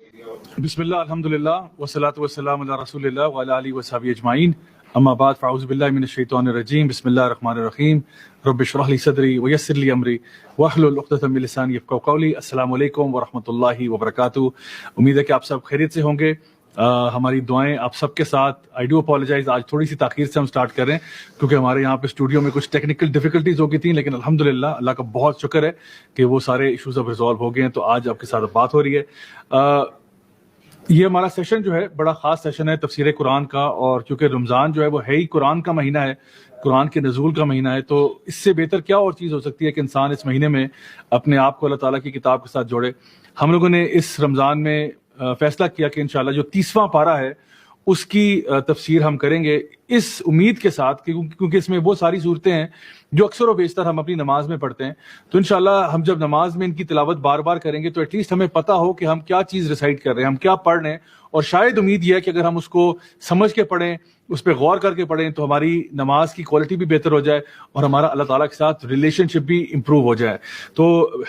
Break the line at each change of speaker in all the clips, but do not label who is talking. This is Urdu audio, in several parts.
بسم اللہ الحمدللہ والصلاۃ والسلام علی رسول اللہ وعلی آلہ وصحبہ اجمعین اما بعد فاعوذ باللہ من الشیطان الرجیم بسم اللہ الرحمن الرحیم رب اشرح لی صدری ویسر لی امری واحلل عقدۃ من لسانی یفقہوا قولی۔ السلام علیکم ورحمۃ اللہ وبرکاتہ۔ امید ہے کہ آپ سب خیریت سے ہوں گے۔ ہماری دعائیں آپ سب کے ساتھ۔ آئی ڈو اپالوجائز، آج تھوڑی سی تاخیر سے ہم سٹارٹ کر رہے ہیں کیونکہ ہمارے یہاں پہ اسٹوڈیو میں کچھ ٹیکنیکل ڈیفیکلٹیز ہو گئی تھیں، لیکن الحمدللہ اللہ کا بہت شکر ہے کہ وہ سارے ایشوز اب ریزالو ہو گئے ہیں، تو آج آپ کے ساتھ بات ہو رہی ہے۔ یہ ہمارا سیشن جو ہے بڑا خاص سیشن ہے تفسیر قرآن کا، اور چونکہ رمضان جو ہے وہ ہے ہی قرآن کا مہینہ ہے، قرآن کے نزول کا مہینہ ہے، تو اس سے بہتر کیا اور چیز ہو سکتی ہے کہ انسان اس مہینے میں اپنے آپ کو اللہ تعالیٰ کی کتاب کے ساتھ جوڑے۔ ہم لوگوں نے اس رمضان میں فیصلہ کیا کہ انشاءاللہ جو 30واں پارہ ہے اس کی تفسیر ہم کریں گے، اس امید کے ساتھ کہ کیونکہ اس میں وہ ساری صورتیں ہیں جو اکثر و بیشتر ہم اپنی نماز میں پڑھتے ہیں، تو انشاءاللہ ہم جب نماز میں ان کی تلاوت بار بار کریں گے تو ایٹ لیسٹ ہمیں پتہ ہو کہ ہم کیا چیز ریسائٹ کر رہے ہیں، ہم کیا پڑھ رہے ہیں، اور شاید امید یہ ہے کہ اگر ہم اس کو سمجھ کے پڑھیں، اس پہ غور کر کے پڑھیں، تو ہماری نماز کی کوالٹی بھی بہتر ہو جائے اور ہمارا اللہ تعالیٰ کے ساتھ ریلیشن شپ بھی امپروو ہو جائے۔ تو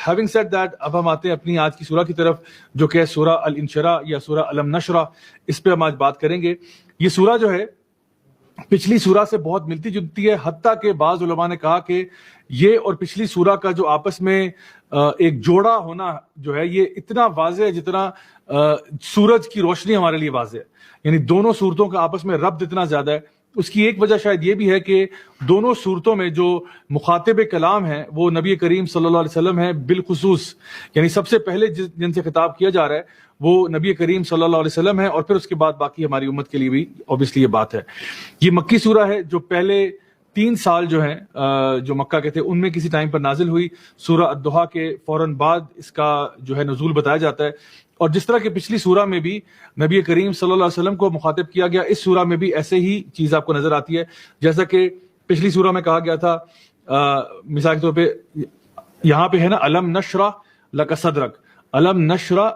ہیونگ سیڈ دیٹ، اب ہم آتے ہیں اپنی آج کی سورہ کی طرف، جو کہ سورہ الانشراح یا سورہ الم نشرح، اس پہ ہم آج بات کریں گے۔ یہ سورہ جو ہے پچھلی سورہ سے بہت ملتی جلتی ہے، حتیٰ کہ بعض علماء نے کہا کہ یہ اور پچھلی سورہ کا جو آپس میں ایک جوڑا ہونا جو ہے یہ اتنا واضح ہے جتنا سورج کی روشنی ہمارے لیے واضح ہے، یعنی دونوں صورتوں کا آپس میں ربط اتنا زیادہ ہے۔ اس کی ایک وجہ شاید یہ بھی ہے کہ دونوں صورتوں میں جو مخاطب کلام ہیں وہ نبی کریم صلی اللہ علیہ وسلم ہیں بالخصوص، یعنی سب سے پہلے جن سے خطاب کیا جا رہا ہے وہ نبی کریم صلی اللہ علیہ وسلم ہے، اور پھر اس کے بعد باقی ہماری امت کے لیے بھی اوبیسلی یہ بات ہے۔ یہ مکی سورہ ہے جو پہلے 3 سال جو ہیں جو مکہ کے تھے ان میں کسی ٹائم پر نازل ہوئی۔ سورہ الضحیٰ کے فوراً بعد اس کا جو ہے نزول بتایا جاتا ہے، اور جس طرح کہ پچھلی سورہ میں بھی نبی کریم صلی اللہ علیہ وسلم کو مخاطب کیا گیا، اس سورہ میں بھی ایسے ہی چیز آپ کو نظر آتی ہے۔ جیسا کہ پچھلی سورہ میں کہا گیا تھا، مثال کے طور پہ یہاں پہ ہے نا الم نشرح لک صدرک، الم نشرح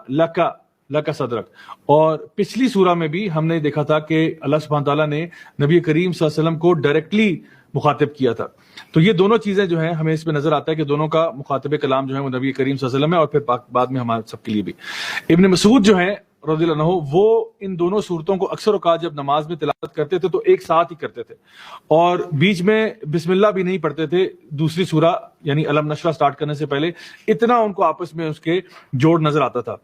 لک صدرک، اور پچھلی سورہ میں بھی ہم نے دیکھا تھا کہ اللہ سبحانہ تعالیٰ نے نبی کریم صلی اللہ علیہ وسلم کو ڈائریکٹلی مخاطب کیا تھا۔ تو یہ دونوں چیزیں جو ہیں ہمیں اس پہ نظر آتا ہے کہ دونوں کا مخاطب کلام جو ہے وہ نبی کریم صلی اللہ علیہ وسلم ہے، اور پھر بعد میں ہمارے سب کے لیے بھی۔ ابن مسعود جو ہیں رضی اللہ عنہ، وہ ان دونوں صورتوں کو اکثر اوقات جب نماز میں تلاوت کرتے تھے تو ایک ساتھ ہی کرتے تھے، اور بیچ میں بسم اللہ بھی نہیں پڑھتے تھے دوسری سورہ یعنی الم نشرح سٹارٹ کرنے سے پہلے، اتنا ان کو آپس میں اس کے جوڑ نظر آتا تھا۔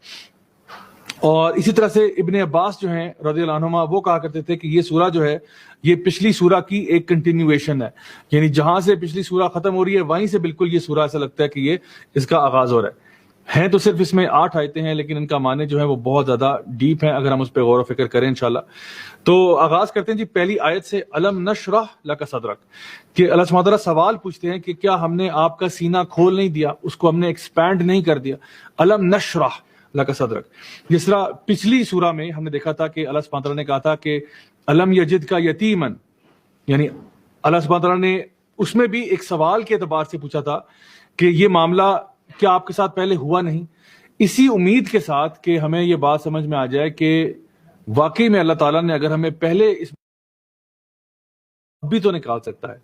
اور اسی طرح سے ابن عباس جو ہیں رضی اللہ عنہما، وہ کہا کرتے تھے کہ یہ سورہ جو ہے یہ پچھلی سورہ کی ایک کنٹینیویشن ہے، یعنی جہاں سے پچھلی سورہ ختم ہو رہی ہے وہیں سے بالکل یہ سورہ ایسا لگتا ہے کہ یہ اس کا آغاز ہو رہا ہے۔ ہیں تو صرف اس میں 8 آیتیں ہیں، لیکن ان کا معنی جو ہے وہ بہت زیادہ ڈیپ ہیں اگر ہم اس پہ غور و فکر کریں انشاءاللہ۔ تو آغاز کرتے ہیں جی پہلی آیت سے، الم نشرح لک صدرک، کہ اللہ سبحانہ تعالیٰ سوال پوچھتے ہیں کہ کیا ہم نے آپ کا سینہ کھول نہیں دیا، اس کو ہم نے ایکسپینڈ نہیں کر دیا؟ الم نشرح لک صدرک، جس طرح پچھلی سورہ میں ہم نے دیکھا تھا کہ اللہ سبحانہ تعالیٰ نے کہا تھا کہ الم یجد کا یتیمن، یعنی اللہ سبحانہ تعالیٰ نے اس میں بھی ایک سوال کے اعتبار سے پوچھا تھا کہ یہ معاملہ کیا آپ کے ساتھ پہلے ہوا نہیں، اسی امید کے ساتھ کہ ہمیں یہ بات سمجھ میں آ جائے کہ واقعی میں اللہ تعالیٰ نے اگر ہمیں پہلے اس بھی تو نکال سکتا ہے۔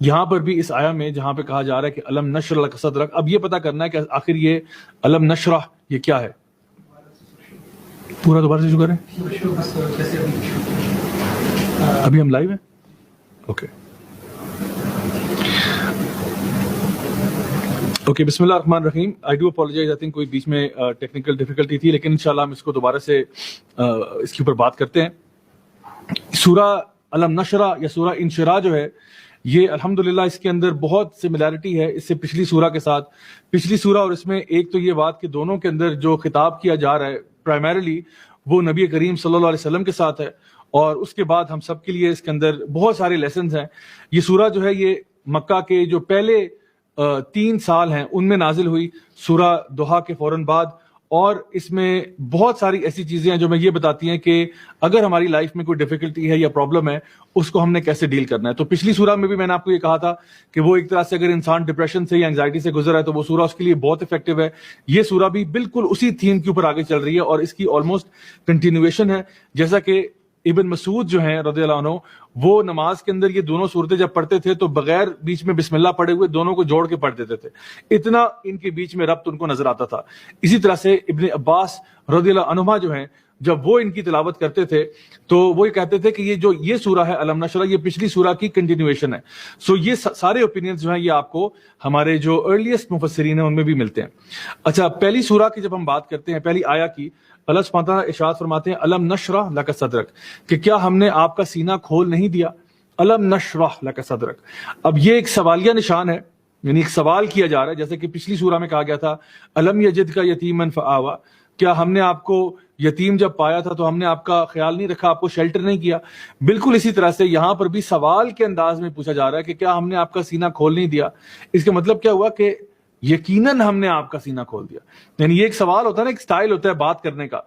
یہاں پر بھی اس آیا میں جہاں پہ کہا جا رہا ہے کہ الم نشرح لک صدرک، اب یہ پتہ کرنا ہے کہ آخر یہ الم نشرح یہ کیا ہے۔ پورا دوبارہ سے شروع کریں، ابھی ہم لائیو ہیں، اوکے بسم اللہ الرحمن الرحیم۔ I do apologise, I think کوئی بیچ میں ٹیکنیکل ڈیفیکلٹی تھی، لیکن انشاءاللہ ہم اس کو دوبارہ سے اس کے اوپر بات کرتے ہیں۔ سورہ الم نشرح یا سورہ انشراح جو ہے یہ الحمدللہ اس کے اندر بہت سملیرٹی ہے اس سے پچھلی سورہ کے ساتھ۔ پچھلی سورہ اور اس میں ایک تو یہ بات کہ دونوں کے اندر جو خطاب کیا جا رہا ہے پرائمریلی وہ نبی کریم صلی اللہ علیہ وسلم کے ساتھ ہے، اور اس کے بعد ہم سب کے لیے اس کے اندر بہت سارے لیسنز ہیں۔ یہ سورہ جو ہے یہ مکہ کے جو پہلے 3 سال ہیں ان میں نازل ہوئی، سورہ ضحیٰ کے فوراً بعد، اور اس میں بہت ساری ایسی چیزیں ہیں جو میں یہ بتاتی ہیں کہ اگر ہماری لائف میں کوئی ڈیفیکلٹی ہے یا پرابلم ہے اس کو ہم نے کیسے ڈیل کرنا ہے۔ تو پچھلی سورہ میں بھی میں نے آپ کو یہ کہا تھا کہ وہ ایک طرح سے اگر انسان ڈپریشن سے یا انگزائٹی سے گزر رہا ہے تو وہ سورہ اس کے لیے بہت افیکٹو ہے۔ یہ سورہ بھی بالکل اسی تھیم کے اوپر آگے چل رہی ہے اور اس کی آلموسٹ کنٹینیویشن ہے، جیسا کہ ابن مسعود جو ہیں رضی اللہ عنہ، وہ نماز کے اندر یہ دونوں صورتیں جب پڑھتے تھے تو بغیر بیچ میں بسم اللہ پڑھے ہوئے دونوں کو جوڑ کے پڑھ دیتے تھے، اتنا ان کے بیچ میں ربط ان کو نظر آتا تھا۔ اسی طرح سے ابن عباس رضی اللہ عنہما جو ہیں، جب وہ ان کی تلاوت کرتے تھے تو وہ یہ کہتے تھے کہ یہ سورہ ہے علم نشرح، یہ پچھلی سورہ کی کنٹینیویشن ہے۔ سو یہ سارے اوپینینز جو ہیں یہ آپ کو ہمارے جو ارلیسٹ مفسرین ہیں ان میں بھی ملتے ہیں۔ اچھا، پہلی سورہ کی جب ہم بات کرتے ہیں، پہلی آیا کی، اللہ سبحانہ تعالیٰ ارشاد فرماتے ہیں علم نشرح لک صدرک، کہ کیا ہم نے آپ کا سینہ کھول نہیں دیا؟ علم نشرح لک صدرک، اب یہ ایک سوالیہ نشان ہے، یعنی ایک سوال کیا جا رہا ہے، جیسے کہ پچھلی سورہ میں کہا گیا تھا علم یجدک یتیما فآویٰ، کیا ہم نے آپ کو یتیم جب پایا تھا تو ہم نے آپ کا خیال نہیں رکھا، آپ کو شیلٹر نہیں کیا؟ بالکل اسی طرح سے یہاں پر بھی سوال کے انداز میں پوچھا جا رہا ہے کہ کیا ہم نے آپ کا سینہ کھول نہیں دیا؟ اس کا مطلب کیا ہوا کہ یقیناً ہم نے آپ کا سینہ کھول دیا۔ یعنی یہ ایک سوال ہوتا ہے نا، ایک سٹائل ہوتا ہے بات کرنے کا۔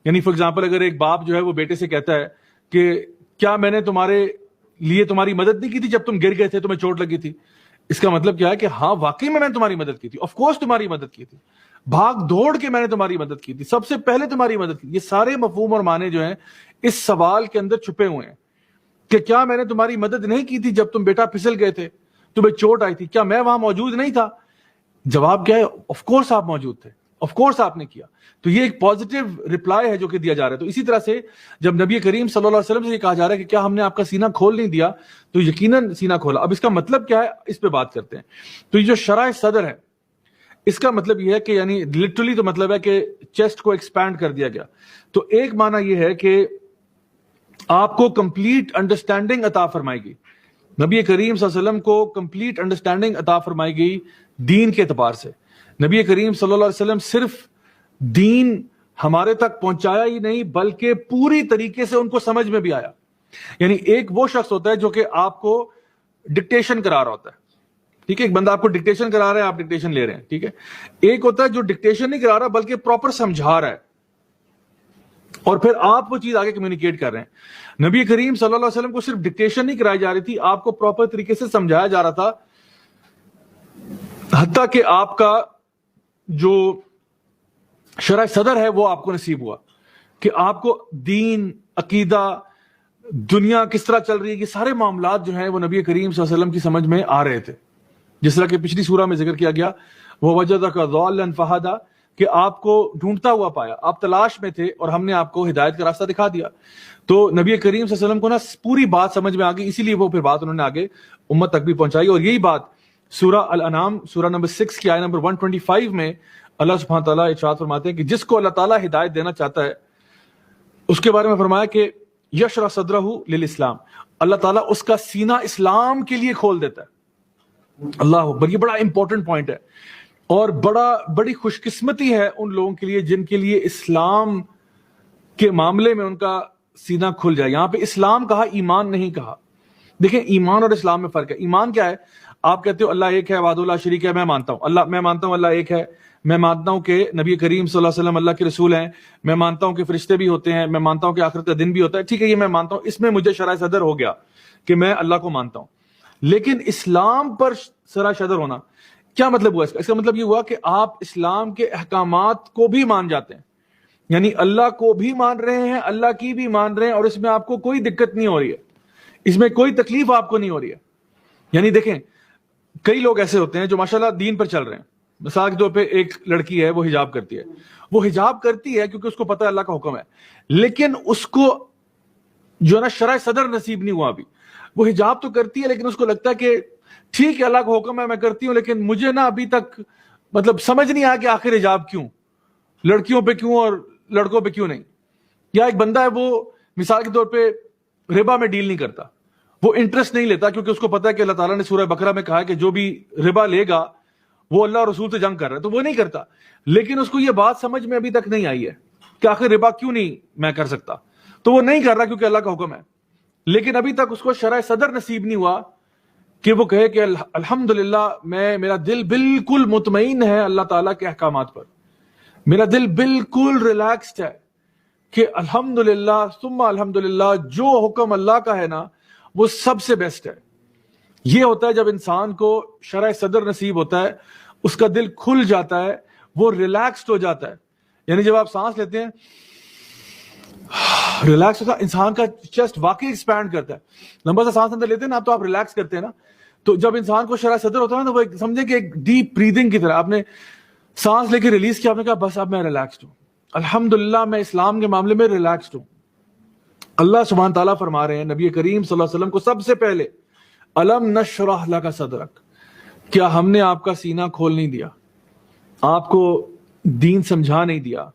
یعنی فار ایگزامپل اگر ایک باپ جو ہے وہ بیٹے سے کہتا ہے کہ کیا میں نے تمہارے لیے تمہاری مدد نہیں کی تھی جب تم گر گئے تھے، تمہیں چوٹ لگی تھی؟ اس کا مطلب کیا ہے کہ ہاں واقعی میں نے تمہاری مدد کی تھی، آف کورس تمہاری مدد کی تھی، بھاگ دوڑ کے میں نے تمہاری مدد کی تھی، سب سے پہلے تمہاری مدد کی۔ یہ سارے مفہوم اور معنی جو ہیں اس سوال کے اندر چھپے ہوئے ہیں کہ کیا میں نے تمہاری مدد نہیں کی تھی جب تم بیٹا پھسل گئے تھے، تمہیں چوٹ آئی تھی، کیا میں وہاں موجود نہیں تھا؟ جواب کیا ہے؟ آف کورس آپ موجود تھے، آف کورس آپ نے کیا۔ تو یہ ایک پازیٹیو رپلائی ہے جو کہ دیا جا رہا ہے۔ تو اسی طرح سے جب نبی کریم صلی اللہ علیہ وسلم سے یہ کہا جا رہا ہے کہ کیا ہم نے آپ کا سینہ کھول نہیں دیا، تو یقیناً سینہ کھولا۔ اب اس کا مطلب کیا ہے، اس پہ بات کرتے ہیں۔ تو یہ جو شرح صدر ہے، اس کا مطلب یہ ہے کہ یعنی لٹرلی تو مطلب ہے کہ چیسٹ کو ایکسپینڈ کر دیا گیا۔ تو ایک معنی یہ ہے کہ آپ کو کمپلیٹ انڈرسٹینڈنگ عطا فرمائی گئی، نبی کریم صلی اللہ علیہ وسلم کو کمپلیٹ انڈرسٹینڈنگ عطا فرمائی گئی دین کے اعتبار سے۔ نبی کریم صلی اللہ علیہ وسلم صرف دین ہمارے تک پہنچایا ہی نہیں بلکہ پوری طریقے سے ان کو سمجھ میں بھی آیا۔ یعنی ایک وہ شخص ہوتا ہے جو کہ آپ کو ڈکٹیشن کرا رہا ہوتا ہے، ٹھیک ہے، ایک بندہ آپ کو ڈکٹیشن کرا رہا ہے، آپ ڈکٹیشن لے رہے ہیں، ٹھیک ہے۔ ایک ہوتا ہے جو ڈکٹیشن نہیں کرا رہا بلکہ پراپر سمجھا رہا ہے اور پھر آپ وہ چیز آگے کمیونیکیٹ کر رہے ہیں۔ نبی کریم صلی اللہ علیہ وسلم کو صرف ڈکٹیشن نہیں کرائی جا رہی تھی، آپ کو پراپر طریقے سے سمجھایا جا رہا تھا، حتیٰ کہ آپ کا جو شرح صدر ہے وہ آپ کو نصیب ہوا کہ آپ کو دین، عقیدہ، دنیا کس طرح چل رہی ہے، یہ سارے معاملات جو ہیں وہ نبی کریم صلی اللہ علیہ وسلم کی سمجھ میں آ رہے تھے۔ جس طرح کہ پچھلی سورہ میں ذکر کیا گیا وَوَجَدَكَ ضَالًّا فَهَدَىٰ، کہ آپ کو ڈھونڈتا ہوا پایا، آپ تلاش میں تھے اور ہم نے آپ کو ہدایت کا راستہ دکھا دیا۔ تو نبی کریم صلی اللہ علیہ وسلم کو نا پوری بات سمجھ میں آ گئی، اسی لیے وہ پھر بات انہوں نے آگے امت تک بھی پہنچائی۔ اور یہی بات سورہ الانعام سورہ نمبر 6 کی آیت نمبر 125 میں اللہ سبحانہ تعالیٰ ارشاد فرماتے ہیں کہ جس کو اللہ تعالیٰ ہدایت دینا چاہتا ہے اس کے بارے میں فرمایا کہ یشرح صدرہ للاسلام، اللہ تعالیٰ اس کا سینہ اسلام کے لیے کھول دیتا ہے۔ اللہ اکبر، یہ بڑا امپورٹنٹ پوائنٹ ہے اور بڑی خوش قسمتی ہے ان لوگوں کے لیے جن کے لیے اسلام کے معاملے میں ان کا سینہ کھل جائے۔ یہاں پہ اسلام کہا، ایمان نہیں کہا۔ دیکھیں ایمان اور اسلام میں فرق ہے۔ ایمان کیا ہے؟ آپ کہتے ہو اللہ ایک ہے، وحدہ لا شریک ہے، میں مانتا ہوں اللہ ایک ہے، میں مانتا ہوں کہ نبی کریم صلی اللہ علیہ وسلم اللہ کے رسول ہیں، میں مانتا ہوں کہ فرشتے بھی ہوتے ہیں، میں مانتا ہوں کہ آخرت کا دن بھی ہوتا ہے، ٹھیک ہے، یہ میں مانتا ہوں، اس میں مجھے شرح صدر ہو گیا کہ میں اللہ کو مانتا ہوں۔ لیکن اسلام پر شرح صدر ہونا کیا مطلب ہوا؟ اس کا مطلب یہ ہوا کہ آپ اسلام کے احکامات کو بھی مان جاتے ہیں، یعنی اللہ کو بھی مان رہے ہیں، اللہ کی بھی مان رہے ہیں، اور اس میں آپ کو کوئی دقت نہیں ہو رہی ہے، اس میں کوئی تکلیف آپ کو نہیں ہو رہی ہے۔ یعنی دیکھیں کئی لوگ ایسے ہوتے ہیں جو ماشاءاللہ دین پر چل رہے ہیں، مثال کے طور پہ ایک لڑکی ہے وہ حجاب کرتی ہے، وہ حجاب کرتی ہے کیونکہ اس کو پتہ ہے اللہ کا حکم ہے، لیکن اس کو جو ہے نا شرح صدر نصیب نہیں ہوا ابھی۔ وہ حجاب تو کرتی ہے لیکن اس کو لگتا ہے کہ ٹھیک ہے اللہ کا حکم ہے میں کرتی ہوں، لیکن مجھے نا ابھی تک مطلب سمجھ نہیں آیا کہ آخر حجاب کیوں، لڑکیوں پہ کیوں اور لڑکوں پہ کیوں نہیں۔ یا ایک بندہ ہے وہ مثال کے طور پہ ربا میں ڈیل نہیں کرتا، وہ انٹرسٹ نہیں لیتا کیونکہ اس کو پتا ہے کہ اللہ تعالیٰ نے سورہ بقرہ میں کہا ہے کہ جو بھی ربا لے گا وہ اللہ اور رسول سے جنگ کر رہا ہے، تو وہ نہیں کرتا۔ لیکن اس کو یہ بات سمجھ میں ابھی تک نہیں آئی ہے کہ آخر ربا کیوں نہیں میں کر سکتا، تو وہ نہیں کر رہا کیونکہ اللہ کا حکم ہے۔ لیکن ابھی تک اس کو شرح صدر نصیب نہیں ہوا کہ وہ کہے کہ الحمدللہ میرا دل بالکل مطمئن ہے اللہ تعالیٰ کے احکامات پر، میرا دل بالکل ریلیکسڈ ہے کہ الحمدللہ ثم الحمدللہ جو حکم اللہ کا ہے نا وہ سب سے بیسٹ ہے۔ یہ ہوتا ہے جب انسان کو شرح صدر نصیب ہوتا ہے، اس کا دل کھل جاتا ہے، وہ ریلیکسڈ ہو جاتا ہے۔ یعنی جب آپ سانس لیتے ہیں ریلیکس ہوتا ہے انسان کا چیسٹ واقعی ایکسپینڈ کرتا ہے. لمبا سا سانس اندر لیتے ہیں نا آپ تو آپ ریلیکس کرتے ہیں نا, تو جب انسان کو شرح صدر ہوتا ہے نا تو وہ سمجھے کہ ایک ڈیپ بریدنگ کی طرح آپ نے سانس لے کے ریلیز کیا, آپ نے کہا بس اب میں ریلیکسڈ ہوں, الحمدللہ میں اسلام کے معاملے میں ریلیکسڈ ہوں. اللہ سبحانہ تعالیٰ فرما رہے ہیں نبی کریم صلی اللہ علیہ وسلم کو سب سے پہلے, الم نشرح لک صدرک, کیا ہم نے آپ کا سینہ کھول نہیں دیا, آپ کو دین سمجھا نہیں دیا,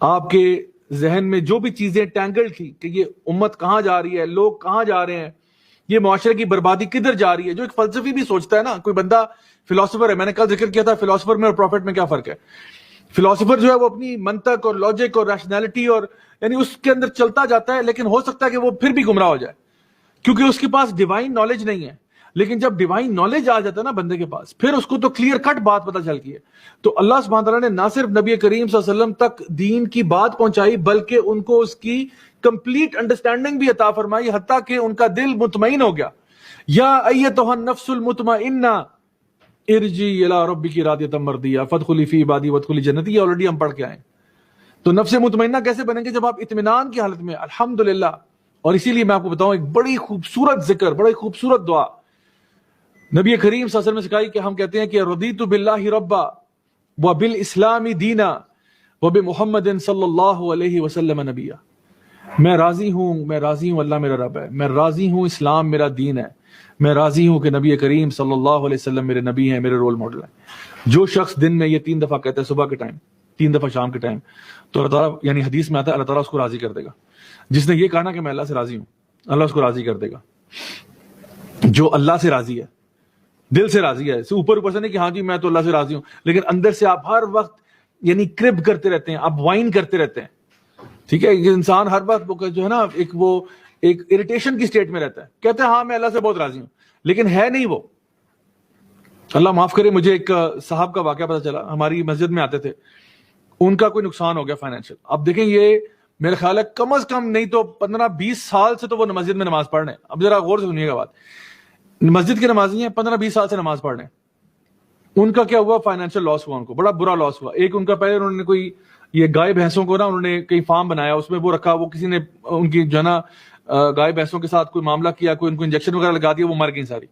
آپ کے ذہن میں جو بھی چیزیں ٹینگل تھی کہ یہ امت کہاں جا رہی ہے, لوگ کہاں جا رہے ہیں, یہ معاشرے کی بربادی کدھر جا رہی ہے, جو ایک فلسفی بھی سوچتا ہے نا, کوئی بندہ فلاسفر ہے, میں نے کل ذکر کیا تھا فلاسفر میں اور پروفٹ میں کیا فرق ہے. فلاسفر جو ہے وہ اپنی منطق اور لاجک اور ریشنلٹی اور یعنی اس کے اندر چلتا جاتا ہے, لیکن ہو سکتا ہے کہ وہ پھر بھی گمراہ ہو جائے کیونکہ اس کے پاس ڈیوائن نالج نہیں ہے. لیکن جب ڈیوائن نالج آ جاتا ہے نا بندے کے پاس, پھر اس کو تو کلیئر کٹ بات پتہ چلتی ہے. تو اللہ سبحانہ تعالیٰ نے نہ صرف نبی کریم صلی اللہ علیہ وسلم تک دین کی بات پہنچائی بلکہ ان کو اس کی کمپلیٹ انڈرسٹینڈنگ بھی عطا فرمائی, حتیٰ کہ ان کا دل مطمئن ہو گیا. یا ایتھا النفس المطمئنہ ارجی الی ربک راضیۃ مرضیہ فادخلی فی عبادی وادخلی جنتی, یہ آلریڈی ہم پڑھ کے آئے ہیں. تو نفس مطمئنہ کیسے بنیں گے, جب آپ اطمینان کی حالت میں الحمدللہ. اور اسی لیے میں آپ کو بتاؤں ایک بڑی خوبصورت ذکر, بڑی خوبصورت دعا نبی کریم صلی اللہ علیہ وسلم نے سکھائی کہ ہم کہتے ہیں کہ رضیت باللہ ربا وبالاسلام دینا وبمحمد صلی اللہ علیہ وسلم نبیا. میں راضی ہوں اللہ میرا رب ہے, میں راضی ہوں اسلام میرا دین ہے, میں راضی ہوں کہ نبی کریم صلی اللہ علیہ وسلم میرے نبی ہیں, میرے رول ماڈل ہیں. جو شخص دن میں یہ 3 دفعہ کہتا ہے, صبح کے ٹائم 3 دفعہ شام کے ٹائم, تو اللہ تعالیٰ یعنی حدیث میں آتا ہے اللہ تعالیٰ اس کو راضی کر دے گا. جس نے یہ کہا نا کہ میں اللہ سے راضی ہوں, اللہ اس کو راضی کر دے گا. جو اللہ سے راضی ہے, دل سے راضی ہے, اوپر سے نہیں کہ ہاں جی میں تو اللہ سے راضی ہوں, لیکن اندر سے آپ ہر وقت یعنی کرب کرتے رہتے ہیں, آپ وائن کرتے رہتے ہیں. ٹھیک ہے, انسان ہر وقت جو ہے نا ایک اریٹیشن کی سٹیٹ میں رہتا ہے, کہتے ہیں ہاں میں اللہ سے بہت راضی ہوں, لیکن ہے نہیں وہ. اللہ معاف کرے, مجھے ایک صاحب کا واقعہ پتا چلا, ہماری مسجد میں آتے تھے, ان کا کوئی نقصان ہو گیا فائنینشیل. اب دیکھیں یہ میرے خیال ہے کم از کم نہیں تو 15-20 سال سے تو وہ مسجد میں نماز پڑھ رہے ہیں. اب ذرا غور سے سنیے گا بات, مسجد کے نمازی ہیں, 15-20 سال سے نماز پڑھ رہے ہیں. ان کا کیا ہوا, فائنینشیل لاس ہوا, ان کو بڑا برا لاس ہوا. ایک ان کا پہلے انہوں نے کوئی یہ گائے بھینسوں کو نا انہوں نے کئی فارم بنایا, اس میں وہ رکھا, وہ کسی نے ان کی جو ہے نا گائے بھینسوں کے ساتھ کوئی معاملہ کیا, کوئی ان کو انجیکشن وغیرہ لگا دیا, وہ مر گئی ساری.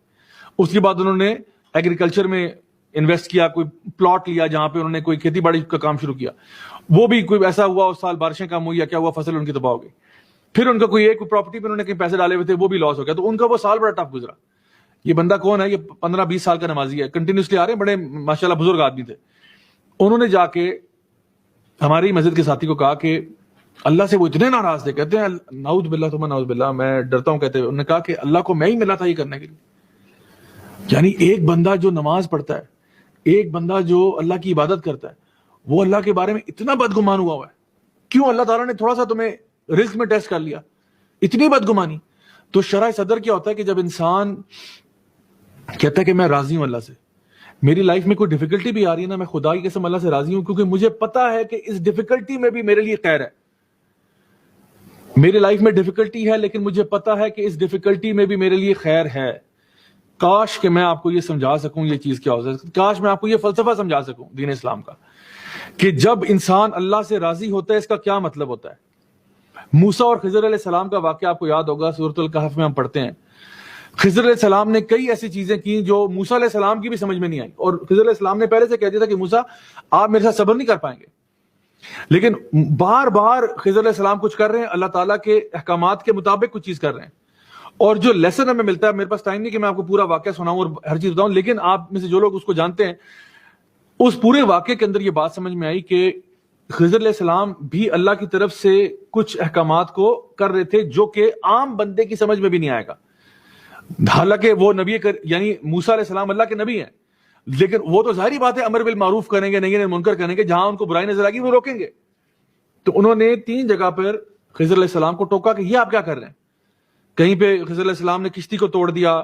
اس کے بعد انہوں نے ایگریکلچر میں انویسٹ کیا, کوئی پلاٹ لیا جہاں پہ انہوں نے کوئی کھیتی باڑی کا کام شروع کیا, وہ بھی کوئی ایسا ہوا اس سال بارشیں کم ہوئی یا کیا ہوا, فصل ان کی تباہ ہو گئی. پھر ان کا کوئی ایک پراپرٹی پہ انہوں نے کہیں پیسے ڈالے ہوئے تھے, وہ بھی لاس ہو گیا. تو ان کا وہ سال بڑا ٹف گزرا. یہ بندہ کون ہے, یہ 15-20 سال کا نمازی ہے, کنٹینیوسلی آ رہے ہیں, بڑے ماشاءاللہ بزرگ آدمی تھے. انہوں نے جا کے ہماری مسجد کے ساتھی کو کہا کہ اللہ سے وہ اتنے ناراض تھے, کہتے ہیں نعوذ باللہ ثم نعوذ باللہ, میں ڈرتا ہوں, کہتے ہیں انہوں نے کہا کہ اللہ کو میں ہی ملا تھا یہ کرنے کے لیے. یعنی ایک بندہ جو نماز پڑھتا ہے, ایک بندہ جو اللہ کی عبادت کرتا ہے, وہ اللہ کے بارے میں اتنا بدگمان ہوا ہے. کیوں اللہ تعالیٰ نے تھوڑا سا تمہیں رزق میں ٹیسٹ کر لیا, اتنی بدگمانی. تو شرح صدر کیا ہوتا ہے کہ جب انسان کہتا ہے کہ میں راضی ہوں اللہ سے, میری لائف میں کوئی ڈیفیکلٹی بھی آ رہی ہے نا, میں خدا کی قسم اللہ سے راضی ہوں, کیونکہ مجھے پتا ہے کہ اس ڈیفیکلٹی میں بھی میرے لیے خیر ہے. میری لائف میں ڈیفیکلٹی ہے لیکن مجھے پتا ہے کہ اس ڈیفیکلٹی میں بھی میرے لیے خیر ہے. کاش کہ میں آپ کو یہ سمجھا سکوں یہ چیز کیا ہوتا ہے, کاش میں آپ کو یہ فلسفہ سمجھا سکوں دین اسلام کا, کہ جب انسان اللہ سے راضی ہوتا ہے اس کا کیا مطلب ہوتا ہے. موسیٰ اور خضر علیہ السلام کا واقعہ آپ کو یاد ہوگا, سورۃ الکہف میں ہم پڑھتے ہیں. خضر علیہ السلام نے کئی ایسی چیزیں کی جو موسیٰ علیہ السلام کی بھی سمجھ میں نہیں آئی, اور خضر علیہ السلام نے پہلے سے کہہ دیا تھا کہ موسیٰ آپ میرے ساتھ صبر نہیں کر پائیں گے. لیکن بار بار خضر علیہ السلام کچھ کر رہے ہیں, اللہ تعالیٰ کے احکامات کے مطابق کچھ چیز کر رہے ہیں. اور جو لیسن ہمیں ملتا ہے, میرے پاس ٹائم نہیں کہ میں آپ کو پورا واقعہ سناؤں اور ہر چیز بتاؤں, لیکن آپ میں سے جو لوگ اس کو جانتے ہیں, اس پورے واقعے کے اندر یہ بات سمجھ میں آئی کہ خضر علیہ السلام بھی اللہ کی طرف سے کچھ احکامات کو کر رہے تھے جو کہ عام بندے کی سمجھ میں بھی نہیں آئے گا. حالانکہ وہ نبی یعنی موسیٰ علیہ السلام اللہ کے نبی ہیں, لیکن وہ تو ظاہری بات ہے امر بالمعروف کریں گے, نہیں منکر کریں گے, جہاں ان کو برائی نظر آئے گی وہ روکیں گے. تو انہوں نے 3 جگہ پر خضر علیہ السلام کو ٹوکا کہ یہ آپ کیا کر رہے ہیں. کہیں پہ خضر علیہ السلام نے کشتی کو توڑ دیا,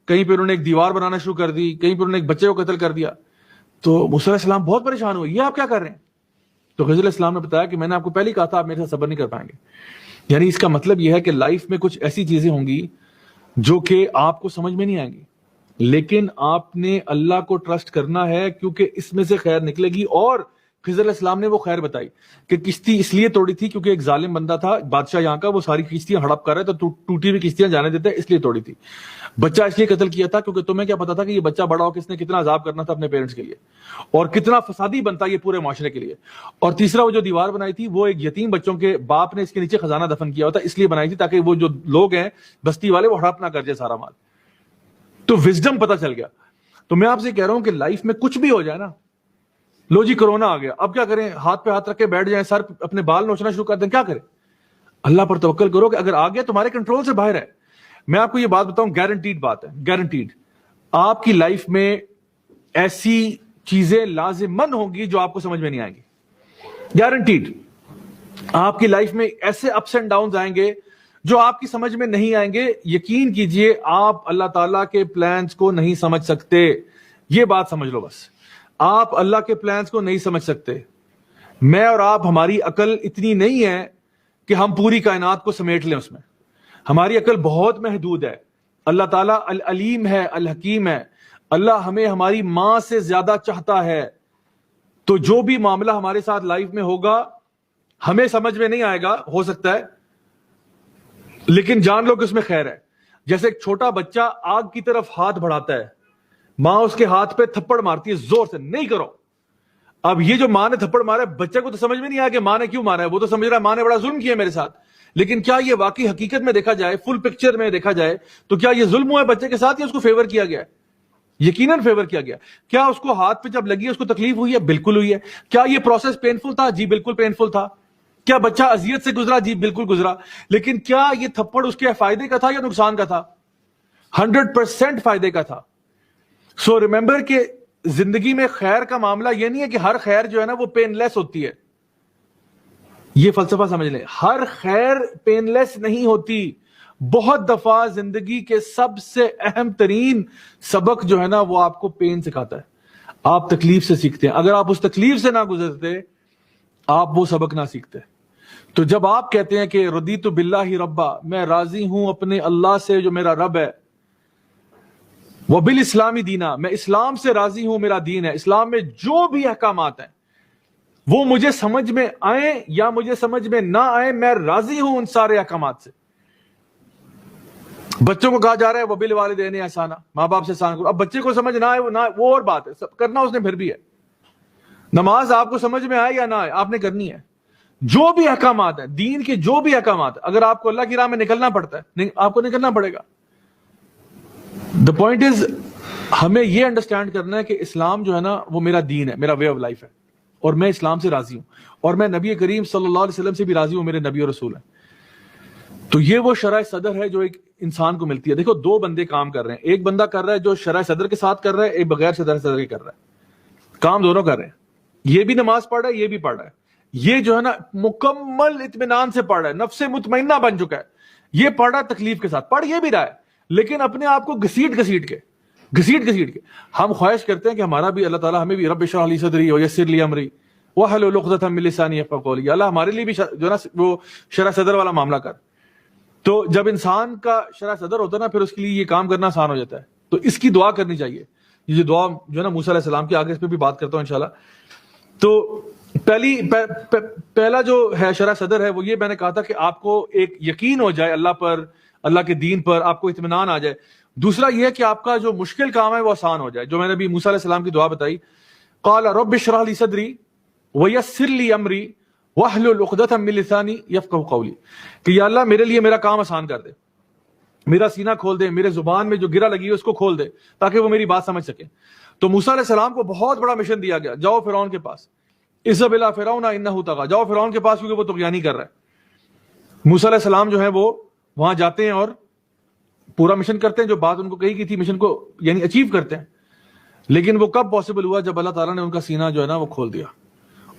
کہیں پہ انہوں نے ایک دیوار بنانا شروع کر دی, کہیں پہ انہوں نے ایک بچے کو قتل کر دیا. تو موسیٰ علیہ السلام بہت پریشان ہوئے, یہ آپ کیا کر رہے ہیں. تو خضر علیہ السلام نے بتایا کہ میں نے آپ کو پہلے ہی کہا تھا آپ میرے ساتھ صبر نہیں کر پائیں گے. یعنی اس کا مطلب یہ ہے کہ لائف میں کچھ ایسی چیزیں ہوں گی جو کہ آپ کو سمجھ میں نہیں آئیں گی, لیکن آپ نے اللہ کو ٹرسٹ کرنا ہے کیونکہ اس میں سے خیر نکلے گی. اور خضر علیہ السلام نے وہ خیر بتائی کہ کشتی اس لیے توڑی تھی کیونکہ ایک ظالم بندہ تھا بادشاہ یہاں کا، وہ ساری کشتیاں ہڑپ کر رہے تو ٹوٹی ہوئی کشتیاں جانے دیتے، اس لیے توڑی تھی. بچہ اس لیے قتل کیا تھا کیونکہ تمہیں کیا پتا تھا کہ یہ بچہ بڑا ہو کہ اس نے کتنا عذاب کرنا تھا اپنے پیرنٹس کے لیے اور کتنا فسادی بنتا یہ پورے معاشرے کے لیے. اور تیسرا وہ جو دیوار بنائی تھی وہ ایک یتیم بچوں کے باپ نے اس کے نیچے خزانہ دفن کیا ہوتا، اس لیے بنائی تھی تاکہ وہ جو لوگ ہیں بستی والے وہ ہڑپ نہ کر جائے سارا مال. تو وزڈم پتہ چل گیا. تو میں آپ سے کہہ رہا ہوں کہ لائف میں کچھ بھی ہو جائے نا، لو جی کرونا آ گیا، اب کیا کریں؟ ہاتھ پہ ہاتھ رکھ کے بیٹھ جائیں، سر اپنے بال نوچنا شروع کر دیں؟ کیا کریں؟ اللہ پر توکل کرو کہ اگر آ گیا تمہارے کنٹرول سے باہر ہے. میں آپ کو یہ بات بتاؤں، گارنٹیڈ بات ہے، گارنٹیڈ آپ کی لائف میں ایسی چیزیں لازماً ہوں گی جو آپ کو سمجھ میں نہیں آئیں گی. گارنٹیڈ آپ کی لائف میں ایسے اپس اینڈ ڈاؤنز آئیں گے جو آپ کی سمجھ میں نہیں آئیں گے. یقین کیجئے آپ اللہ تعالیٰ کے پلانز کو نہیں سمجھ سکتے، یہ بات سمجھ لو بس. آپ اللہ کے پلانز کو نہیں سمجھ سکتے. میں اور آپ، ہماری عقل اتنی نہیں ہے کہ ہم پوری کائنات کو سمیٹ لیں اس میں. ہماری عقل بہت محدود ہے. اللہ تعالیٰ العلیم ہے، الحکیم ہے. اللہ ہمیں ہماری ماں سے زیادہ چاہتا ہے. تو جو بھی معاملہ ہمارے ساتھ لائف میں ہوگا ہمیں سمجھ میں نہیں آئے گا، ہو سکتا ہے، لیکن جان لو کہ اس میں خیر ہے. جیسے ایک چھوٹا بچہ آگ کی طرف ہاتھ بڑھاتا ہے، ماں اس کے ہاتھ پہ تھپڑ مارتی ہے زور سے، نہیں کرو. اب یہ جو ماں نے تھپڑ مارا ہے، بچے کو تو سمجھ میں نہیں آیا کہ ماں نے کیوں مارا ہے، وہ تو سمجھ رہا ہے ماں نے بڑا ظلم کیا میرے ساتھ. لیکن کیا یہ واقعی حقیقت میں دیکھا جائے، فل پکچر میں دیکھا جائے تو کیا یہ ظلم ہوا ہے بچے کے ساتھ یا اس کو فیور کیا گیا ہے؟ یقیناً فیور کیا گیا. کیا اس کو ہاتھ پہ جب لگی اس کو تکلیف ہوئی ہے؟ بالکل ہوئی ہے. کیا یہ پروسیس پینفل تھا؟ جی بالکل پینفل تھا. کیا بچہ اذیت سے گزرا؟ جی بالکل گزرا. لیکن کیا یہ تھپڑ اس کے فائدے کا تھا یا نقصان کا تھا؟ 100% فائدے کا تھا. سو ریممبر کہ زندگی میں خیر کا معاملہ یہ نہیں ہے کہ ہر خیر جو ہے نا وہ پین لیس ہوتی ہے. یہ فلسفہ سمجھ لیں، ہر خیر پین لیس نہیں ہوتی. بہت دفعہ زندگی کے سب سے اہم ترین سبق جو ہے نا وہ آپ کو پین سکھاتا ہے. آپ تکلیف سے سیکھتے ہیں. اگر آپ اس تکلیف سے نہ گزرتے آپ وہ سبق نہ سیکھتے. تو جب آپ کہتے ہیں کہ رضیت باللہ ربا، میں راضی ہوں اپنے اللہ سے جو میرا رب ہے، وبالاسلامی دینا، میں اسلام سے راضی ہوں، میرا دین ہے، اسلام میں جو بھی احکامات ہیں وہ مجھے سمجھ میں آئیں یا مجھے سمجھ میں نہ آئیں، میں راضی ہوں ان سارے احکامات سے. بچوں کو کہا جا رہا ہے وبالوالدین احسانا، ماں باپ سے احسان کرو. اب بچے کو سمجھ نہ آئے وہ اور بات ہے، سب کرنا اس نے پھر بھی ہے. نماز آپ کو سمجھ میں آئے یا نہ آئے آپ نے کرنی ہے. جو بھی احکامات ہیں دین کے، جو بھی احکامات، اگر آپ کو اللہ کی راہ میں نکلنا پڑتا ہے آپ کو نکلنا پڑے گا. دا پوائنٹ از ہمیں یہ انڈرسٹینڈ کرنا ہے کہ اسلام جو ہے نا وہ میرا دین ہے، میرا وے آف لائف ہے، اور میں اسلام سے راضی ہوں، اور میں نبی کریم صلی اللہ علیہ وسلم سے بھی راضی ہوں، میرے نبی اور رسول ہیں. تو یہ وہ شرح صدر ہے جو ایک انسان کو ملتی ہے. دیکھو دو بندے کام کر رہے ہیں، ایک بندہ کر رہا ہے جو شرح صدر کے ساتھ کر رہا ہے، ایک بغیر شرح صدر کے کر رہا ہے. کام دونوں کر رہے ہیں. یہ بھی نماز پڑھ رہا ہے، یہ بھی پڑھ رہا ہے. یہ جو ہے نا مکمل اطمینان سے پڑھ رہا ہے، نفس مطمئنہ بن چکا ہے. یہ پڑھ رہا ہے تکلیف کے ساتھ، پڑھ یہ بھی رہا ہے لیکن اپنے آپ کو گھسیٹ کے ہم خواہش کرتے ہیں کہ ہمارا بھی اللہ تعالیٰ ہمیں بھی رب اشرح لی صدری ویسر لی امری واحلل عقدۃ من لسانی یفقهوا قولی، اللہ ہمارے لیے بھی جو ہے نا وہ شرح صدر والا معاملہ کر. تو جب انسان کا شرح صدر ہوتا ہے نا پھر اس کے لیے یہ کام کرنا آسان ہو جاتا ہے. تو اس کی دعا کرنی چاہیے. یہ جو دعا جو ہے نا موسیٰ علیہ السلام کی، آگے اس پہ بھی بات کرتا ہوں انشاءاللہ. تو پہلا جو ہے شرح صدر ہے وہ یہ میں نے کہا تھا کہ آپ کو ایک یقین ہو جائے اللہ پر، اللہ کے دین پر، آپ کو اطمینان آ جائے. دوسرا یہ ہے کہ آپ کا جو مشکل کام ہے وہ آسان ہو جائے. جو میں نے ابھی موسیٰ علیہ السلام کی دعا بتائی، قال رب اشرح لی صدری ویسر لی امری واحلل عقدۃ من لسانی یفقهوا قولی، کہ یا اللہ میرے لیے میرا کام آسان کر دے، میرا سینہ کھول دے، میرے زبان میں جو گرہ لگی ہے اس کو کھول دے تاکہ وہ میری بات سمجھ سکے. تو موسیٰ علیہ السلام کو بہت بڑا مشن دیا گیا، جاؤ فرعون کے پاس، اذهب الى فرعون انه طغى، جاؤ فرعون کے پاس کیونکہ وہ طغیانی کر رہا ہے. موسیٰ علیہ السلام جو ہے وہ وہاں جاتے ہیں اور پورا مشن کرتے ہیں، جو بات ان کو کہی کی تھی مشن کو یعنی اچیو کرتے ہیں. لیکن وہ کب پاسبل ہوا؟ جب اللہ تعالیٰ نے ان کا سینہ جو ہے نا وہ کھول دیا،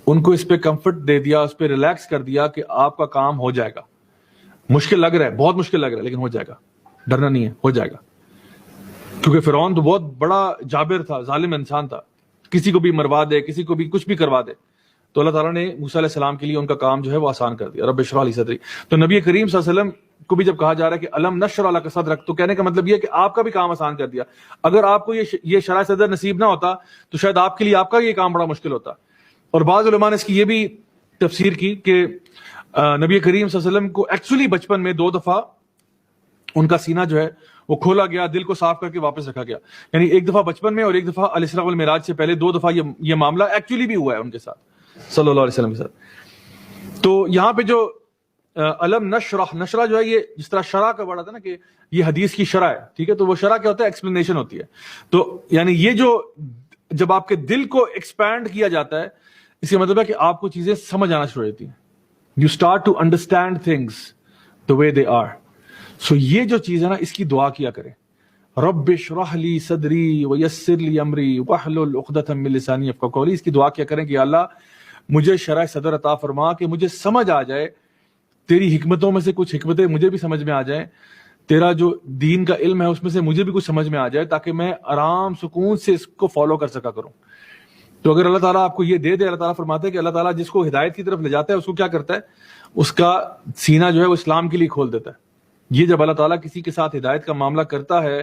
ان کو اس پہ کمفرٹ دے دیا، اس پہ ریلیکس کر دیا کہ آپ کا کام ہو جائے گا. مشکل لگ رہا ہے، بہت مشکل لگ رہا ہے، لیکن ہو جائے گا، ڈرنا نہیں ہے، ہو جائے گا. کیونکہ فرعون تو بہت بڑا جابر تھا، ظالم انسان تھا، کسی کو بھی مروا دے، کسی کو بھی کچھ بھی کروا دے. تو اللہ تعالیٰ نے موسیٰ علیہ السلام کے لیے ان کا کام جو ہے وہ آسان کر دیا، رب اشرح لی صدری. تو نبی کریم صلی اللہ علیہ وسلم کو بھی جب کہا جا رہا ہے کہ الم نشرح لک صدرک، تو کہنے کا مطلب یہ ہے کہ آپ کا بھی کام آسان کر دیا. اگر آپ کو یہ شرح صدر نصیب نہ ہوتا تو شاید آپ کے لیے آپ کا یہ کام بڑا مشکل ہوتا. اور بعض علماء نے اس کی یہ بھی تفسیر کی کہ نبی کریم صلی اللہ علیہ وسلم کو ایکچولی بچپن میں 2 دفعہ ان کا سینہ جو ہے وہ کھولا گیا، دل کو صاف کر کے واپس رکھا گیا، یعنی 1 دفعہ بچپن میں اور 1 دفعہ الاسراء والمعراج سے پہلے 2 دفعہ یہ معاملہ ایکچولی بھی ہوا ہے ان کے ساتھ صلی اللہ علیہ وسلم کے ساتھ. تو یہاں پہ جو علم نشرہ جو ہے یہ جس طرح شرح کا ورڈ آتا ہے نا کہ یہ حدیث کی شرح ہے، ٹھیک ہے، تو وہ شرح کیا ہوتا ہے؟ ایکسپلینیشن ہوتی ہے. تو یعنی یہ جو جب آپ کے دل کو ایکسپینڈ کیا جاتا ہے اس کا مطلب ہے کہ آپ کو چیزیں سمجھ آنا شروع ہوتی ہیں. You start to understand things the way they are. So یہ جو چیز ہے نا اس کی دعا کیا کریں. رب اشرح لی صدری ویسر لی امری واحلل عقدۃ من لسانی یفقہوا قولی. اس کی دعا کیا کریں کہ یا اللہ مجھے شرح صدر عطا فرما کہ مجھے سمجھ آ جائے، تیری حکمتوں میں سے کچھ حکمتیں مجھے بھی سمجھ میں آ جائیں، تیرا جو دین کا علم ہے اس میں سے مجھے بھی کچھ سمجھ میں آ جائے تاکہ میں آرام سکون سے اس کو فالو کر سکا کروں. تو اگر اللہ تعالیٰ آپ کو یہ دے دے، اللہ تعالیٰ فرماتے ہیں کہ اللہ تعالیٰ جس کو ہدایت کی طرف لے جاتا ہے اس کو کیا کرتا ہے؟ اس کا سینہ جو ہے وہ اسلام کے لیے کھول دیتا ہے. یہ جب اللہ تعالیٰ کسی کے ساتھ ہدایت کا معاملہ کرتا ہے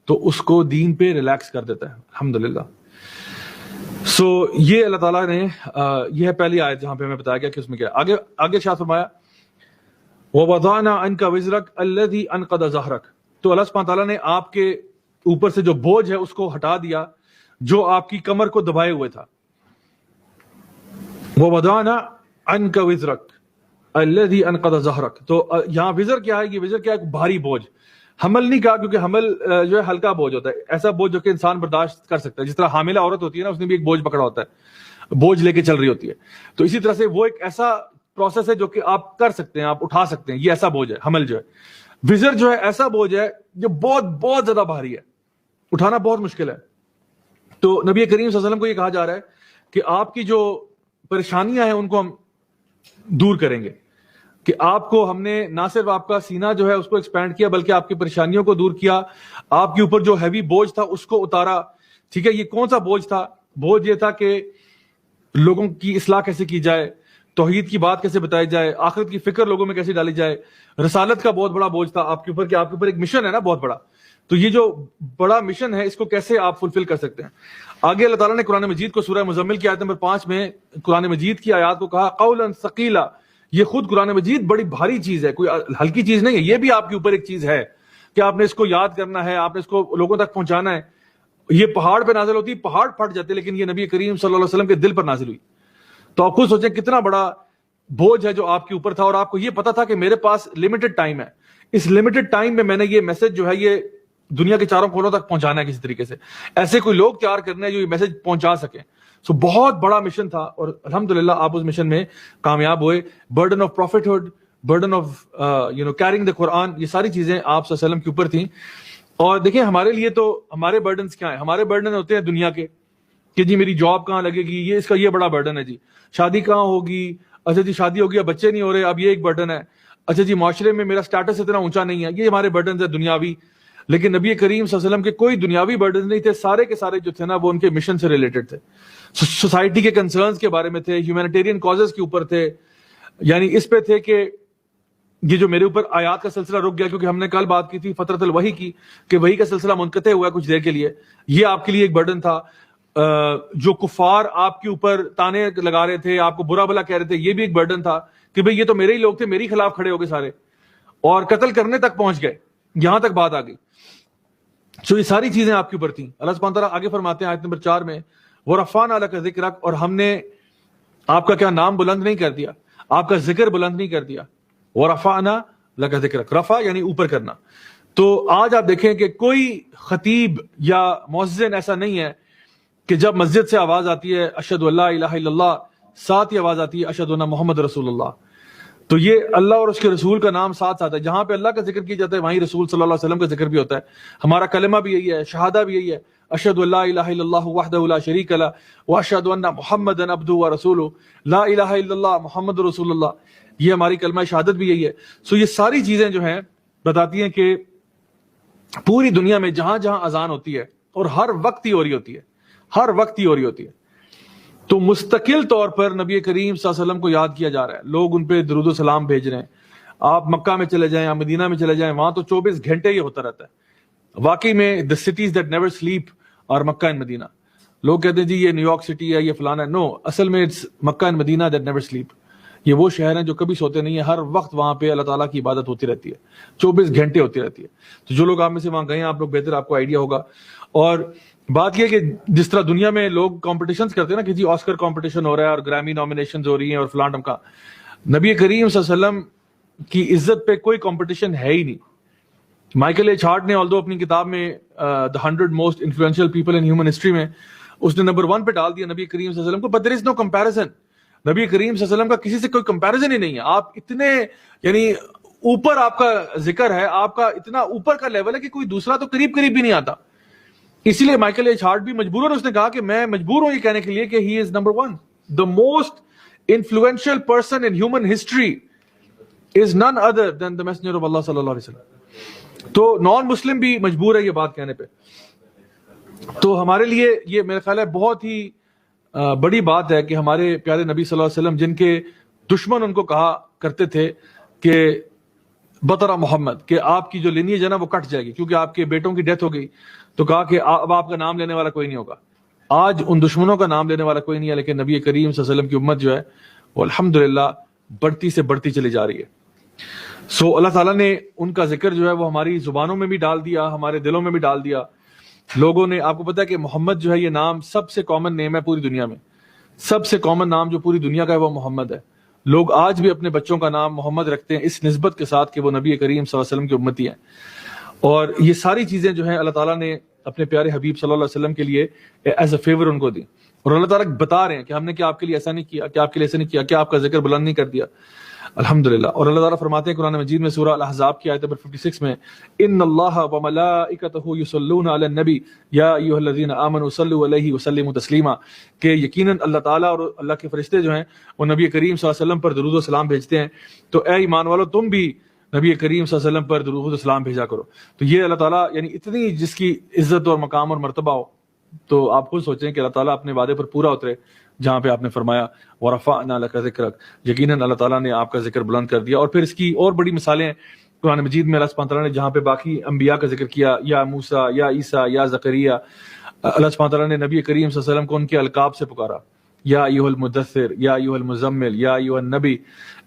تو اس کو دین پہ ریلیکس کر دیتا ہے. الحمدللہ. سو یہ اللہ تعالیٰ نے یہ ہے پہلی آیت جہاں پہ ہمیں بتایا گیا کہ اس میں کیا آگے شاہ فرمایا وَوَضَعْنَا عَنْكَ وِزْرَكَ الَّذِي أَنْقَضَ ظَهْرَكَ. تو اللہ سبحانہ تعالیٰ نے آپ کے اوپر سے جو بوجھ ہے اس کو ہٹا دیا جو آپ کی کمر کو دبائے ہوئے تھا. وَوَضَعْنَا عَنْكَ وِزْرَكَ الَّذِي أَنْقَضَ ظَهْرَكَ. تو یہاں وزر کیا ہے؟ یہ وزر کیا ہے؟ بھاری بوجھ. حمل نہیں کہا کیونکہ حمل جو ہے ہلکا بوجھ ہوتا ہے، ایسا بوجھ جو کہ انسان برداشت کر سکتا ہے. جس طرح حاملہ عورت ہوتی ہے نا، اس نے بھی ایک بوجھ پکڑا ہوتا ہے، بوجھ لے کے چل رہی ہوتی ہے. تو اسی طرح سے وہ ایک ایسا پروسیس ہے جو کہ آپ کر سکتے ہیں، آپ اٹھا سکتے ہیں. یہ ایسا بوجھ ہے حمل جو ہے. وزر جو ہے ایسا بوجھ ہے جو بہت بہت زیادہ بھاری ہے، اٹھانا بہت مشکل ہے. تو نبی کریم صلی اللہ علیہ وسلم کو یہ کہا جا رہا ہے کہ آپ کی جو پریشانیاں ہیں ان کو ہم دور کریں گے، کہ آپ کو ہم نے نہ صرف آپ کا سینہ جو ہے اس کو ایکسپینڈ کیا بلکہ آپ کی پریشانیوں کو دور کیا، آپ کے اوپر جو ہیوی بوجھ تھا اس کو اتارا. ٹھیک ہے، یہ کون سا بوجھ تھا؟ بوجھ یہ تھا کہ لوگوں کی اصلاح کیسے کی جائے، توحید کی بات کیسے بتائی جائے، آخرت کی فکر لوگوں میں کیسے ڈالی جائے. رسالت کا بہت بڑا بوجھ تھا آپ کے اوپر کہ آپ کے اوپر ایک مشن ہے نا بہت بڑا. تو یہ جو بڑا مشن ہے اس کو کیسے آپ فلفل کر سکتے ہیں. آگے اللہ تعالیٰ نے قرآن مجید کو سورہ مزمل کی آیت نمبر 5 میں قرآن مجید کی آیات کو کہا قولا ثقیلا. یہ خود قرآن مجید بڑی بھاری چیز ہے، کوئی ہلکی چیز نہیں ہے. یہ بھی آپ کے اوپر ایک چیز ہے کہ آپ نے اس کو یاد کرنا ہے، آپ نے اس کو لوگوں تک پہنچانا ہے. یہ پہاڑ پہ نازل ہوتی، پہاڑ پھٹ جاتے، لیکن یہ نبی کریم صلی اللہ علیہ وسلم کے دل پر نازل ہوئی. تو آپ خود سوچیں کتنا بڑا بوجھ ہے جو آپ کے اوپر تھا، اور آپ کو یہ پتا تھا کہ میرے پاس لمیٹڈ ٹائم ہے. اس لمیٹڈ ٹائم میں نے یہ میسج جو ہے یہ دنیا کے چاروں کونوں تک پہنچانا ہے کسی طریقے سے. ایسے کوئی لوگ تیار کرنے ہیں جو یہ میسج پہنچا سکیں. سو بہت بڑا مشن تھا اور الحمدللہ آپ اس مشن میں کامیاب ہوئے. Burden of prophethood, burden of carrying the Quran, یہ ساری چیزیں آپ صلی اللہ علیہ وسلم کے اوپر تھیں. اور دیکھیں ہمارے لیے تو ہمارے برڈنس کیا ہیں؟ ہمارے برڈن ہوتے ہیں دنیا کے کہ جی میری جاب کہاں لگے گی، یہ اس کا یہ بڑا برڈن ہے. جی شادی کہاں ہوگی، اچھا جی شادی ہوگی اب بچے نہیں ہو رہے، اب یہ ایک برڈن ہے. اچھا جی معاشرے میں میرا سٹیٹس اتنا اونچا نہیں ہے، یہ ہمارے برڈنز ہیں دنیاوی. لیکن نبی کریم صلی اللہ علیہ وسلم کے کوئی دنیاوی برڈنز نہیں تھے. سارے کے سارے جو تھے نا وہ ان کے مشن سے ریلیٹڈ تھے، سوسائٹی کے کنسرنز کے بارے میں تھے، ہیومینیٹیرین کازز کے اوپر تھے. یعنی اس پہ تھے کہ یہ جو میرے اوپر آیات کا سلسلہ رک گیا کیونکہ ہم نے کل بات کی تھی فترۃ الوحی کی کہ وحی کا سلسلہ منقطع ہوا ہے کچھ دیر کے لیے. یہ آپ کے لیے ایک برڈن تھا. جو کفار آپ کے اوپر تانے لگا رہے تھے، آپ کو برا بلا کہہ رہے تھے، یہ بھی ایک برڈن تھا کہ بھئی یہ تو میرے ہی لوگ تھے، میرے خلاف کھڑے ہو گئے سارے اور قتل کرنے تک پہنچ گئے، یہاں تک بات آ گئی. سو یہ ساری چیزیں آپ کے اوپر تھیں. اللہ سبحانہ تعالیٰ آگے فرماتے ہیں آیت نمبر 4 میں وَرَفَعْنَا لَكَ ذِكْرَكَ، اور ہم نے آپ کا کیا نام بلند نہیں کر دیا، آپ کا ذکر بلند نہیں کر دیا. وَرَفَعْنَا لَكَ ذِكْرَكَ، رفع یعنی اوپر کرنا. تو آج آپ دیکھیں کہ کوئی خطیب یا مؤذن ایسا نہیں ہے کہ جب مسجد سے آواز آتی ہے اشہد ان لا الہ الا اللہ، ساتھ ہی آواز آتی ہے اشہد ان محمد رسول اللہ. تو یہ اللہ اور اس کے رسول کا نام ساتھ ساتھ ہے. جہاں پہ اللہ کا ذکر کیا جاتا ہے وہیں رسول صلی اللہ علیہ وسلم کا ذکر بھی ہوتا ہے. ہمارا کلمہ بھی یہی ہے، شہادہ بھی یہی ہے، اشہد ان لا الہ الا اللہ وحدہ لا شریک لہ واشہد ان محمدا عبدہ ورسولہ. لا الہ الا اللہ محمد رسول اللہ، یہ ہماری کلمہ شہادت بھی یہی ہے. سو یہ ساری چیزیں جو ہیں بتاتی ہیں کہ پوری دنیا میں جہاں جہاں اذان ہوتی ہے اور ہر وقت ہی ہو رہی ہوتی ہے، ہر وقت ہی ہو رہی ہوتی ہے، تو مستقل طور پر نبی کریم صلی اللہ علیہ وسلم کو یاد کیا جا رہا ہے. لوگ ان پہ درود و سلام بھیج رہے ہیں. آپ مکہ میں چلے جائیں یا مدینہ میں چلے جائیں، وہاں تو 24 گھنٹے یہ ہوتا رہتا ہے. واقعی میں the cities that never sleep are Mecca and مدینہ. لوگ کہتے ہیں جی یہ نیو یارک سٹی ہے، یہ فلانا ہے. نو، اصل میں it's Mecca and Medina that never sleep. یہ وہ شہر ہیں جو کبھی سوتے نہیں ہیں، ہر وقت وہاں پہ اللہ تعالیٰ کی عبادت ہوتی رہتی ہے، 24 گھنٹے ہوتی رہتی ہے. تو جو لوگ آپ میں سے وہاں گئے ہیں، آپ لوگ بہتر آپ کو آئیڈیا ہوگا. اور بات یہ کہ جس طرح دنیا میں لوگ کمپٹیشنز کرتے ہیں نا کہ جی آسکر کمپٹیشن ہو رہا ہے اور گرامی نامینیشنز ہو رہی ہیں اور فلان ٹم کا، نبی کریم صلی اللہ علیہ وسلم کی عزت پہ کوئی کمپٹیشن ہے ہی نہیں. مائیکل ایچ ہارٹ نے آلدو اپنی کتاب میں دا 100 most influential people in human history میں اس نے نمبر 1 پہ ڈال دیا نبی کریم صلی اللہ علیہ وسلم کو. But there is no comparison. نبی کریم صلی اللہ علیہ وسلم کا کسی سے کوئی کمپیریزن ہی نہیں ہے. آپ اتنے یعنی اوپر آپ کا ذکر ہے، آپ کا اتنا اوپر کا لیول ہے کہ کوئی دوسرا تو قریب بھی نہیں آتا. اسی لیے مائیکل ایچ ہارٹ بھی مجبوراً اس نے کہا کہ میں مجبور ہوں یہ کہنے کے لیے کہ he is number 1. The most influential person in human history is none other than the messenger of Allah صلی اللہ علیہ وسلم. تو نان مسلم بھی مجبور ہے یہ بات کہنے پہ. تو ہمارے لیے یہ میرا خیال ہے بہت ہی بڑی بات ہے کہ ہمارے پیارے نبی صلی اللہ علیہ وسلم، جن کے دشمن ان کو کہا کرتے تھے کہ بطرہ محمد، کہ آپ کی جو لینیج ہے نا وہ کٹ جائے گی کیونکہ آپ کے بیٹوں کی ڈیتھ ہو گئی، تو کہا کہ اب آپ کا نام لینے والا کوئی نہیں ہوگا. آج ان دشمنوں کا نام لینے والا کوئی نہیں ہے، لیکن نبی کریم صلی اللہ علیہ وسلم کی امت جو ہے وہ الحمدللہ بڑھتی سے بڑھتی چلی جا رہی ہے. سو اللہ تعالیٰ نے ان کا ذکر جو ہے وہ ہماری زبانوں میں بھی ڈال دیا، ہمارے دلوں میں بھی ڈال دیا. لوگوں نے، آپ کو پتا ہے کہ محمد جو ہے یہ نام سب سے کامن نیم ہے پوری دنیا میں. سب سے کامن نام جو پوری دنیا کا ہے وہ محمد ہے. لوگ آج بھی اپنے بچوں کا نام محمد رکھتے ہیں اس نسبت کے ساتھ کہ وہ نبی کریم صلی اللہ علیہ وسلم کی امتی ہیں. اور یہ ساری چیزیں جو ہیں اللہ تعالیٰ نے اپنے پیارے حبیب صلی اللہ علیہ وسلم کے لیے ایز اے فیور ان کو دی. اور اللہ تعالیٰ بتا رہے ہیں کہ ہم نے کیا آپ کے لیے ایسا نہیں کیا، کیا آپ کے لیے ایسا نہیں کیا، کیا آپ کا ذکر بلند نہیں کر دیا. الحمدللہ. اور اللہ تعالیٰ فرماتے ہیں قرآن مجید میں سورہ الاحزاب کی آیت نمبر 56 میں، ان اللہ وملائکتہ یصلون علی النبی یا ایھا الذین آمنوا صلوا علیہ وسلموا تسلیما، کہ یقیناً اللہ تعالیٰ اور اللہ کے فرشتے جو ہیں وہ نبی کریم صلی اللہ علیہ وسلم پر درود و سلام بھیجتے ہیں. تو اے ایمان والو تم بھی نبی کریم صلی اللہ علیہ وسلم پر درود و سلام بھیجا کرو. تو یہ اللہ تعالیٰ یعنی اتنی جس کی عزت اور مقام اور مرتبہ ہو، تو آپ خود سوچیں کہ اللہ تعالیٰ اپنے وعدے پر پورا اترے جہاں پہ آپ نے فرمایا وَرَفَعْنَا لَكَ ذِكْرَكَ، یقیناً اللہ تعالیٰ نے آپ کا ذکر بلند کر دیا. اور پھر اس کی اور بڑی مثالیں ہیں قرآن مجید میں. اللہ سبحانہ تعالیٰ نے جہاں پہ باقی انبیاء کا ذکر کیا، یا موسیٰ، یا عیسیٰ، یا زکریا، اللہ سبحانہ تعالیٰ نے نبی کریم صلی اللہ علیہ وسلم کو ان کے القاب سے پکارا، یا ایھا المدثر، یا ایھا المزمل، یا ایھا النبی،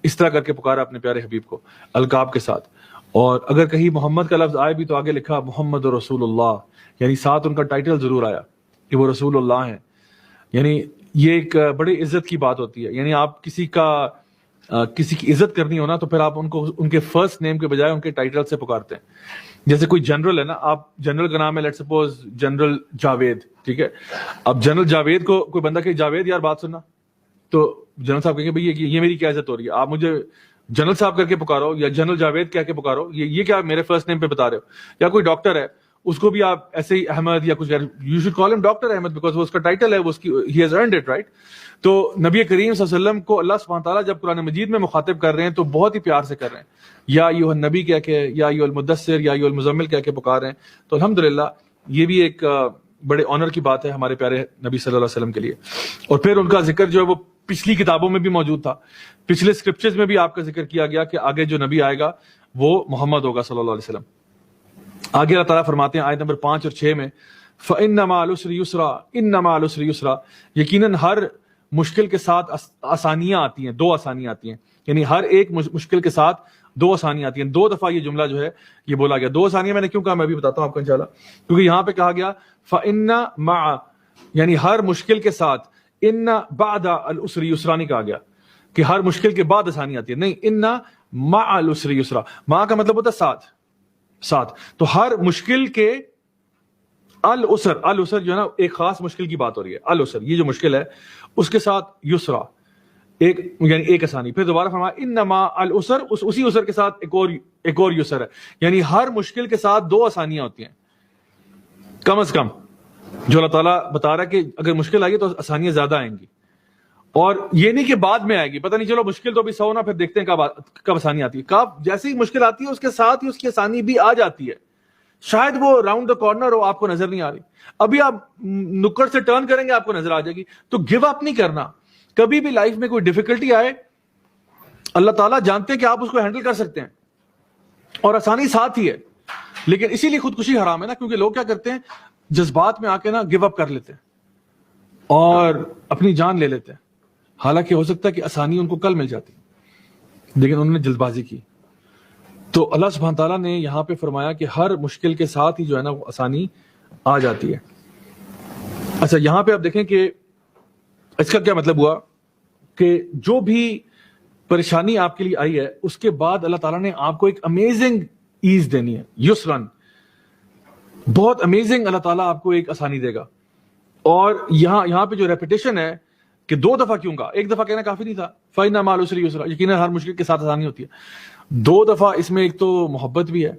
اس طرح کر کے پکارا اپنے پیارے حبیب کو القاب کے ساتھ. اور اگر کہیں محمد کا لفظ آئے بھی تو آگے لکھا محمد رسول اللہ، یعنی ساتھ ان کا ٹائٹل ضرور آیا کہ وہ رسول اللہ ہیں. یعنی یہ ایک بڑی عزت کی بات ہوتی ہے. یعنی آپ کسی کی عزت کرنی ہو نا تو پھر آپ ان کو ان کے فرسٹ نیم کے بجائے ان کے ٹائٹل سے پکارتے ہیں. جیسے کوئی جنرل ہے نا، آپ جنرل کا نام ہے لیٹ سپوز جنرل جاوید، ٹھیک ہے. اب جنرل جاوید کو کوئی بندہ کہ جاوید یار بات سننا، تو جنرل صاحب کہیں گے بھائی یہ میری کیا عزت ہو رہی ہے، آپ مجھے جنرل صاحب کر کے پکارو یا جنرل جاوید کہہ کے پکارو، یہ کیا میرے فرسٹ نیم پہ بتا رہے ہو. یا کوئی ڈاکٹر ہے اس کو بھی آپ ایسے ہی احمد یا کچھ، یو شوڈ کال ہم ڈاکٹر احمد بیکاز وہ اس کا ٹائٹل ہے، وہ اس کی he has earned it right. تو نبی کریم صلی اللہ علیہ وسلم کو اللہ سبحانہ تعالیٰ جب قرآن مجید میں مخاطب کر رہے ہیں تو بہت ہی پیار سے کر رہے ہیں، یا ایھا النبی کہہ کے، یا ایھا المدثر، یا ایھا المزمل کہہ کے پکار رہے ہیں. تو الحمدللہ یہ بھی ایک بڑے آنر کی بات ہے ہمارے پیارے نبی صلی اللہ علیہ وسلم کے لیے. اور پھر ان کا ذکر جو ہے وہ پچھلی کتابوں میں بھی موجود تھا، پچھلے اسکرپچرز میں بھی آپ کا ذکر کیا گیا کہ آگے جو نبی آئے گا وہ محمد ہوگا صلی اللہ علیہ وسلم. آگے اللہ تعالیٰ فرماتے ہیں آیت نمبر 5 اور 6 میں، فَإِنَّ مَعَ الْعُسْرِ يُسْرًا إِنَّ مَعَ الْعُسْرِ يُسْرًا، یقیناً ہر مشکل کے ساتھ آسانیاں آتی ہیں، 2 آسانیاں آتی ہیں. یعنی ہر ایک مشکل کے ساتھ 2 آسانیاں آتی ہیں. 2 دفعہ یہ جملہ جو ہے یہ بولا گیا. 2 آسانیاں میں نے کیوں کہا میں بھی بتاتا ہوں آپ کو انشاءاللہ، کیونکہ یہاں پہ کہا گیا فَإِنَّ مَعَ، یعنی ہر مشکل کے ساتھ، ان بعد العسر یسرا نہیں کہا گیا کہ ہر مشکل کے بعد آسانی آتی ہے، نہیں، ان مع العسر یسرا، مع کا مطلب ہوتا ہے ساتھ. تو ہر مشکل کے العسر جو ہے نا ایک خاص مشکل کی بات ہو رہی ہے. العسر یہ جو مشکل ہے اس کے ساتھ یسرا یعنی ایک آسانی. پھر دوبارہ فرمایا ان مع العسر، اسی عسر کے ساتھ ایک اور یسر ہے. یعنی ہر مشکل کے ساتھ 2 آسانیاں ہوتی ہیں کم از کم. جو اللہ تعالیٰ بتا رہا ہے کہ اگر مشکل آئی تو آسانیاں زیادہ آئیں گی. اور یہ نہیں کہ بعد میں آئے گی، پتہ نہیں چلو مشکل تو ابھی 100 نا پھر دیکھتے ہیں کب آسانی آتی ہے. کب جیسے ہی مشکل آتی ہے اس کے ساتھ ہی اس کی آسانی بھی آ جاتی ہے. شاید وہ راؤنڈ دا کارنر ہو، آپ کو نظر نہیں آ رہی، ابھی آپ نکڑ سے ٹرن کریں گے آپ کو نظر آ جائے گی. تو گیو اپ نہیں کرنا. کبھی بھی لائف میں کوئی ڈیفیکلٹی آئے، اللہ تعالیٰ جانتے ہیں کہ آپ اس کو ہینڈل کر سکتے ہیں اور آسانی ساتھ ہی ہے. لیکن اسی لیے خودکشی حرام ہے نا، کیونکہ لوگ کیا کرتے ہیں جذبات میں آ کے نا گیو اپ کر لیتے ہیں. اور اپنی جان لے لیتے ہیں، حالانکہ ہو سکتا ہے کہ آسانی ان کو کل مل جاتی، لیکن انہوں نے جلد بازی کی. تو اللہ سبحانہ تعالیٰ نے یہاں پہ فرمایا کہ ہر مشکل کے ساتھ ہی جو ہے نا وہ آسانی آ جاتی ہے. اچھا یہاں پہ آپ دیکھیں کہ اس کا کیا مطلب ہوا کہ جو بھی پریشانی آپ کے لیے آئی ہے اس کے بعد اللہ تعالیٰ نے آپ کو ایک امیزنگ ایز دینی ہے، یسرن، بہت امیزنگ اللہ تعالیٰ آپ کو ایک آسانی دے گا. اور یہاں پہ جو ریپیٹیشن ہے کہ 2 دفعہ کیوں کہا، 1 دفعہ کہنا کافی نہیں تھا. فَإِنَّ مَعَ الْعُسْرِ يُسْرًا، یقیناً ہر مشکل کے ساتھ آسانی ہوتی ہے. 2 دفعہ اس میں ایک تو محبت بھی ہے،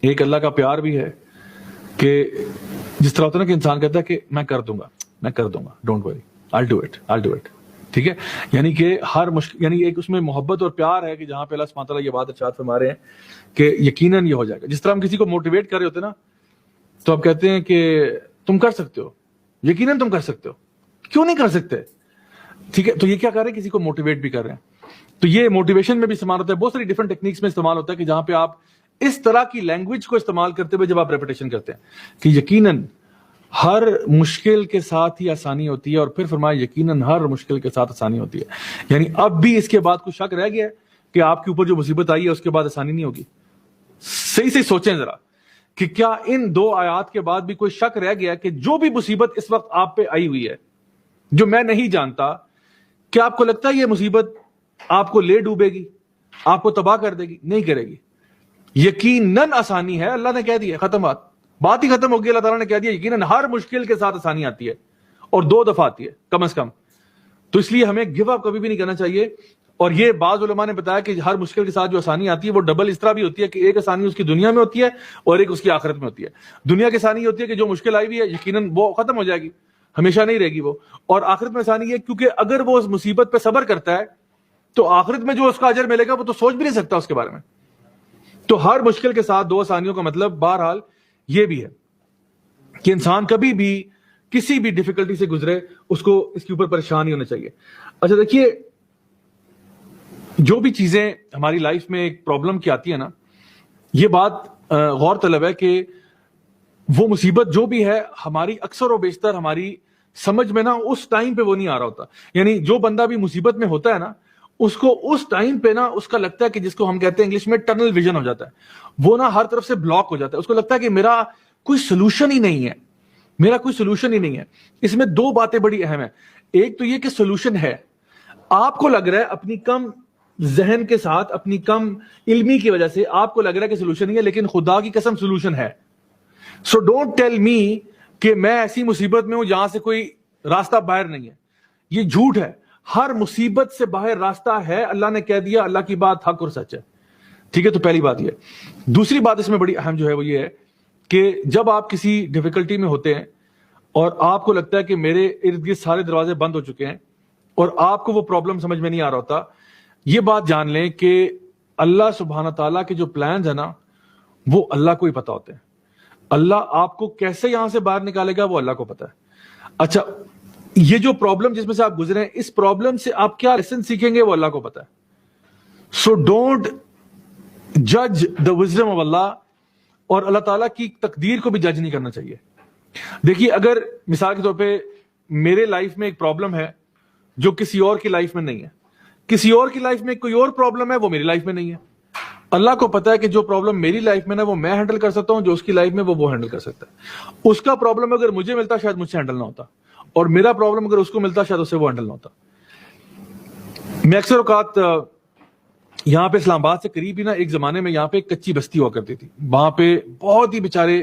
ایک اللہ کا پیار بھی ہے، کہ جس طرح ہوتا ہے نا کہ انسان کہتا ہے کہ میں کر دوں گا، don't worry, I'll do it. ٹھیک ہے، یعنی کہ ہر مشکل، یعنی ایک اس میں محبت اور پیار ہے کہ جہاں پہ اللہ سبحانہ تعالیٰ یہ بات ارشاد فرما رہے ہیں کہ یقیناً یہ ہو جائے گا. جس طرح ہم کسی کو موٹیویٹ کر رہے ہوتے ہیں نا تو آپ کہتے ہیں کہ تم کر سکتے ہو، یقیناً تم کر سکتے ہو، کیوں نہیں کر سکتے؟ ٹھیک ہے، تو یہ کیا کر رہے ہیں، کسی کو موٹیویٹ بھی کر رہے ہیں. تو یہ موٹیویشن میں بھی استعمال ہوتا ہے، بہت ساری ڈفرنٹ ٹیکنیکس میں استعمال ہوتا ہے کہ جہاں پہ آپ اس طرح کی لینگویج کو استعمال کرتے ہوئے جب آپ ریپیٹیشن کرتے ہیں کہ یقیناً ہر مشکل کے ساتھ ہی آسانی ہوتی ہے، اور پھر فرمایا یقیناً ہر مشکل کے ساتھ آسانی ہوتی ہے. یعنی اب بھی اس کے بعد کچھ شک رہ گیا ہے کہ آپ کے اوپر جو مصیبت آئی ہے اس کے بعد آسانی نہیں ہوگی؟ صحیح سوچیں ذرا کہ کیا ان 2 آیات کے بعد بھی کوئی شک رہ گیا کہ جو بھی مصیبت اس وقت آپ پہ آئی ہوئی ہے جو میں نہیں جانتا، کیا آپ کو لگتا ہے یہ مصیبت آپ کو لے ڈوبے گی، آپ کو تباہ کر دے گی؟ نہیں کرے گی. یقیناً آسانی ہے، اللہ نے کہہ دیا، ختم بات ہی ختم ہو گئی. اللہ تعالیٰ نے کہہ دیا یقیناً ہر مشکل کے ساتھ آسانی آتی ہے، اور 2 دفعہ آتی ہے کم از کم. تو اس لیے ہمیں گیو اپ کبھی بھی نہیں کرنا چاہیے. اور یہ بعض علماء نے بتایا کہ ہر مشکل کے ساتھ جو آسانی آتی ہے وہ ڈبل اس طرح بھی ہوتی ہے کہ ایک آسانی اس کی دنیا میں ہوتی ہے اور ایک اس کی آخرت میں ہوتی ہے. دنیا کی آسانی ہوتی ہے کہ جو مشکل آئی ہوئی ہے یقیناً وہ ختم ہو جائے گی، ہمیشہ نہیں رہے گی وہ. اور آخرت میں آسانی ہے کیونکہ اگر وہ اس مصیبت پہ صبر کرتا ہے تو آخرت میں جو اس کا اجر ملے گا وہ تو سوچ بھی نہیں سکتا اس کے بارے میں. تو ہر مشکل کے ساتھ 2 آسانیوں کا مطلب بہرحال یہ بھی ہے کہ انسان کبھی بھی کسی بھی ڈیفیکلٹی سے گزرے اس کو اس کے اوپر پریشان نہیں ہونا چاہیے. اچھا دیکھیے، جو بھی چیزیں ہماری لائف میں ایک پرابلم کی آتی ہے نا، یہ بات غور طلب ہے کہ وہ مصیبت جو بھی ہے ہماری اکثر و بیشتر ہماری سمجھ میں نا اس ٹائم پہ وہ نہیں آ رہا ہوتا. یعنی جو بندہ بھی مصیبت میں ہوتا ہے نا اس کو اس ٹائم پہ نا اس کا لگتا ہے کہ جس کو ہم کہتے ہیں انگلش میں ٹنل ویژن ہو جاتا ہے، وہ نا ہر طرف سے بلاک ہو جاتا ہے. اس کو لگتا ہے کہ میرا کوئی سولوشن ہی نہیں ہے. اس میں 2 باتیں بڑی اہم ہیں. ایک تو یہ کہ سولوشن ہے، آپ کو لگ رہا ہے اپنی کم ذہن کے ساتھ، اپنی کم علمی کی وجہ سے آپ کو لگ رہا ہے کہ سولوشن نہیں ہے، لیکن خدا کی قسم سولوشن ہے. سو ڈونٹ ٹیل می کہ میں ایسی مصیبت میں ہوں جہاں سے کوئی راستہ باہر نہیں ہے. یہ جھوٹ ہے. ہر مصیبت سے باہر راستہ ہے. اللہ نے کہہ دیا، اللہ کی بات حق اور سچ ہے. ٹھیک ہے، تو پہلی بات یہ. دوسری بات اس میں بڑی اہم جو ہے وہ یہ ہے کہ جب آپ کسی ڈیفیکلٹی میں ہوتے ہیں اور آپ کو لگتا ہے کہ میرے ارد گرد سارے دروازے بند ہو چکے ہیں اور آپ کو وہ پرابلم سمجھ میں نہیں آ رہا ہوتا، یہ بات جان لیں کہ اللہ سبحانہ تعالیٰ کے جو پلانز ہیں نا وہ اللہ کو ہی پتا ہوتے ہیں. اللہ آپ کو کیسے یہاں سے باہر نکالے گا وہ اللہ کو پتا ہے. اچھا، یہ جو پرابلم جس میں سے آپ گزرے ہیں، اس پرابلم سے آپ کیا لیسن سیکھیں گے وہ اللہ کو پتا ہے. سو ڈونٹ جج دا وزڈم آف اللہ، اور اللہ تعالیٰ کی تقدیر کو بھی جج نہیں کرنا چاہیے. دیکھیے، اگر مثال کے طور پہ میرے لائف میں ایک پرابلم ہے جو کسی اور کی لائف میں نہیں ہے، کسی اور کی لائف میں کوئی اور پرابلم ہے وہ میری لائف میں نہیں ہے، اللہ کو پتا ہے کہ جو پرابلم میری لائف میں نا وہ میں ہینڈل کر سکتا ہوں، جو اس کی لائف میں وہ ہینڈل کر سکتا ہے. اس کا پرابلم اگر مجھے ملتا شاید مجھ سے ہینڈل نہ ہوتا، اور میرا پرابلم اگر اس کو ملتا شاید اس سے وہ ہینڈل نہ ہوتا. میں اکثر اوقات یہاں پہ اسلام آباد سے قریب ہی نا ایک زمانے میں یہاں پہ ایک کچی بستی ہوا کرتی تھی. وہاں پہ بہت ہی بیچارے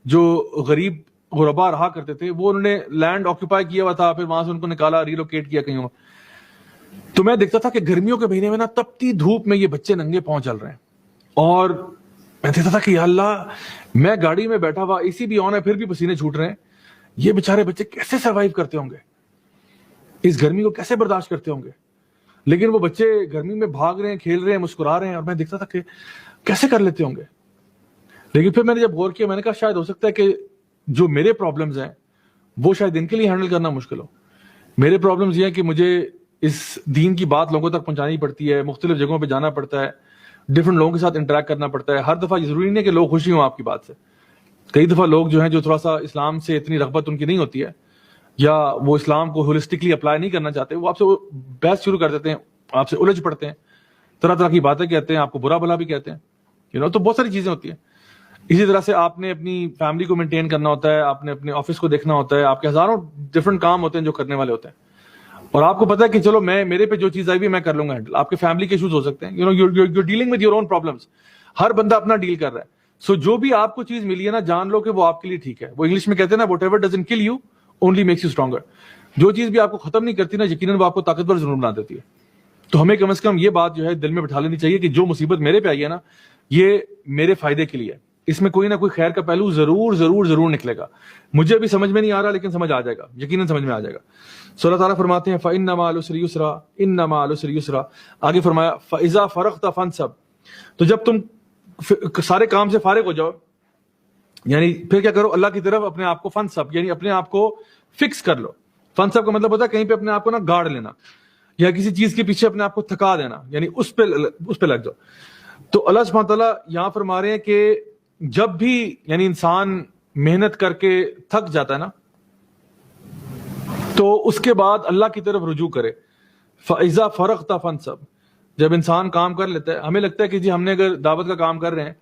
جو غریب غربا رہا کرتے تھے، وہ انہوں نے لینڈ آکوپائی کیا ہوا تھا، پھر وہاں سے ان کو نکالا، ریلوکیٹ کیا کہیں. تو میں دیکھتا تھا کہ گرمیوں کے مہینے میں نا تپتی دھوپ میں یہ بچے ننگے پاؤں چل رہے ہیں، اور میں دیکھتا تھا کہ یا اللہ، میں گاڑی میں بیٹھا ہوا، اے سی بھی آن ہے پھر بھی پسینے چھوٹ رہے ہیں، یہ بیچارے بچے کیسے سروائیو کرتے ہوں گے، اس گرمی کو کیسے برداشت کرتے ہوں گے. لیکن وہ بچے گرمی میں بھاگ رہے ہیں، کھیل رہے ہیں، مسکرا رہے ہیں، اور میں دیکھتا تھا کہ کیسے کر لیتے ہوں گے. لیکن پھر میں نے جب غور کیا، میں نے کہا شاید ہو سکتا ہے کہ جو میرے پرابلمز ہیں وہ شاید ان کے لیے ہینڈل کرنا مشکل ہو. میرے پرابلمز یہ ہیں کہ مجھے اس دین کی بات لوگوں تک پہنچانی پڑتی ہے، مختلف جگہوں پہ جانا پڑتا ہے، ڈفرنٹ لوگوں کے ساتھ انٹریکٹ کرنا پڑتا ہے. ہر دفعہ یہ ضروری نہیں ہے کہ لوگ خوشی ہوں آپ کی بات سے. کئی دفعہ لوگ جو ہیں جو تھوڑا سا اسلام سے اتنی رغبت ان کی نہیں ہوتی ہے، یا وہ اسلام کو ہولسٹکلی اپلائی نہیں کرنا چاہتے، وہ آپ سے بحث شروع کر دیتے ہیں، آپ سے الجھ پڑتے ہیں، طرح طرح کی باتیں کہتے ہیں، آپ کو برا بھلا بھی کہتے ہیں، تو بہت ساری چیزیں ہوتی ہیں. اسی طرح سے آپ نے اپنی فیملی کو مینٹین کرنا ہوتا ہے، آپ نے اپنے آفس کو دیکھنا ہوتا ہے، آپ کے ہزاروں ڈفرنٹ کام ہوتے ہیں جو کرنے والے ہوتے ہیں، اور آپ کو پتا ہے کہ چلو میرے پہ جو چیز آئی بھی میں کر لوں گا ہینڈل. آپ کے فیملی کے ایشوز ہو سکتے ہیں، you're dealing with your own problems. ہر بندہ اپنا ڈیل کر رہا ہے. سو جو بھی آپ کو چیز ملی ہے نا، جان لو کہ وہ آپ کے لیے ٹھیک ہے. وہ انگلش میں کہتے ہیں نا whatever doesn't kill you only makes you stronger. جو چیز بھی آپ کو ختم نہیں کرتی نا، یقیناً وہ آپ کو طاقتور ضرور بنا دیتی ہے. تو ہمیں کم از کم یہ بات جو ہے دل میں بٹھا لینی چاہیے کہ جو مصیبت میرے پہ آئی ہے نا، یہ میرے فائدے کے لیے ہے. اس میں کوئی نہ کوئی خیر کا پہلو ضرور ضرور ضرور نکلے گا. مجھے ابھی سمجھ میں نہیں آ رہا، لیکن سمجھ آ جائے گا، یقیناً سمجھ میں آ جائے گا. سو اللہ تعالیٰ فرماتے ہیں فَإِنَّ مَعَ الْعُسْرِ يُسْرًا إِنَّ مَعَ الْعُسْرِ يُسْرًا. آگے فرمایا فَإِذَا فَرَغْتَ فَانْصَبْ. تو جب تم سارے کام سے فارغ ہو جاؤ، یعنی پھر کیا کرو، اللہ کی طرف اپنے آپ کو فنصب، یعنی اپنے آپ کو فکس کر لو. فنصب کا مطلب ہوتا ہے کہیں پہ اپنے آپ کو نا گاڑ لینا، یا کسی چیز کے پیچھے اپنے آپ کو تھکا دینا، یعنی اس پہ لگ جاؤ. تو اللہ سبحانہ تعالیٰ یہاں فرما رہے ہیں کہ جب بھی یعنی انسان محنت کر کے تھک جاتا ہے نا، تو اس کے بعد اللہ کی طرف رجوع کرے. فَإِذَا فَرَغْتَ فَانْصَبْ. جب انسان کام کر لیتا ہے، ہمیں لگتا ہے کہ جی ہم نے اگر دعوت کا کام کر رہے ہیں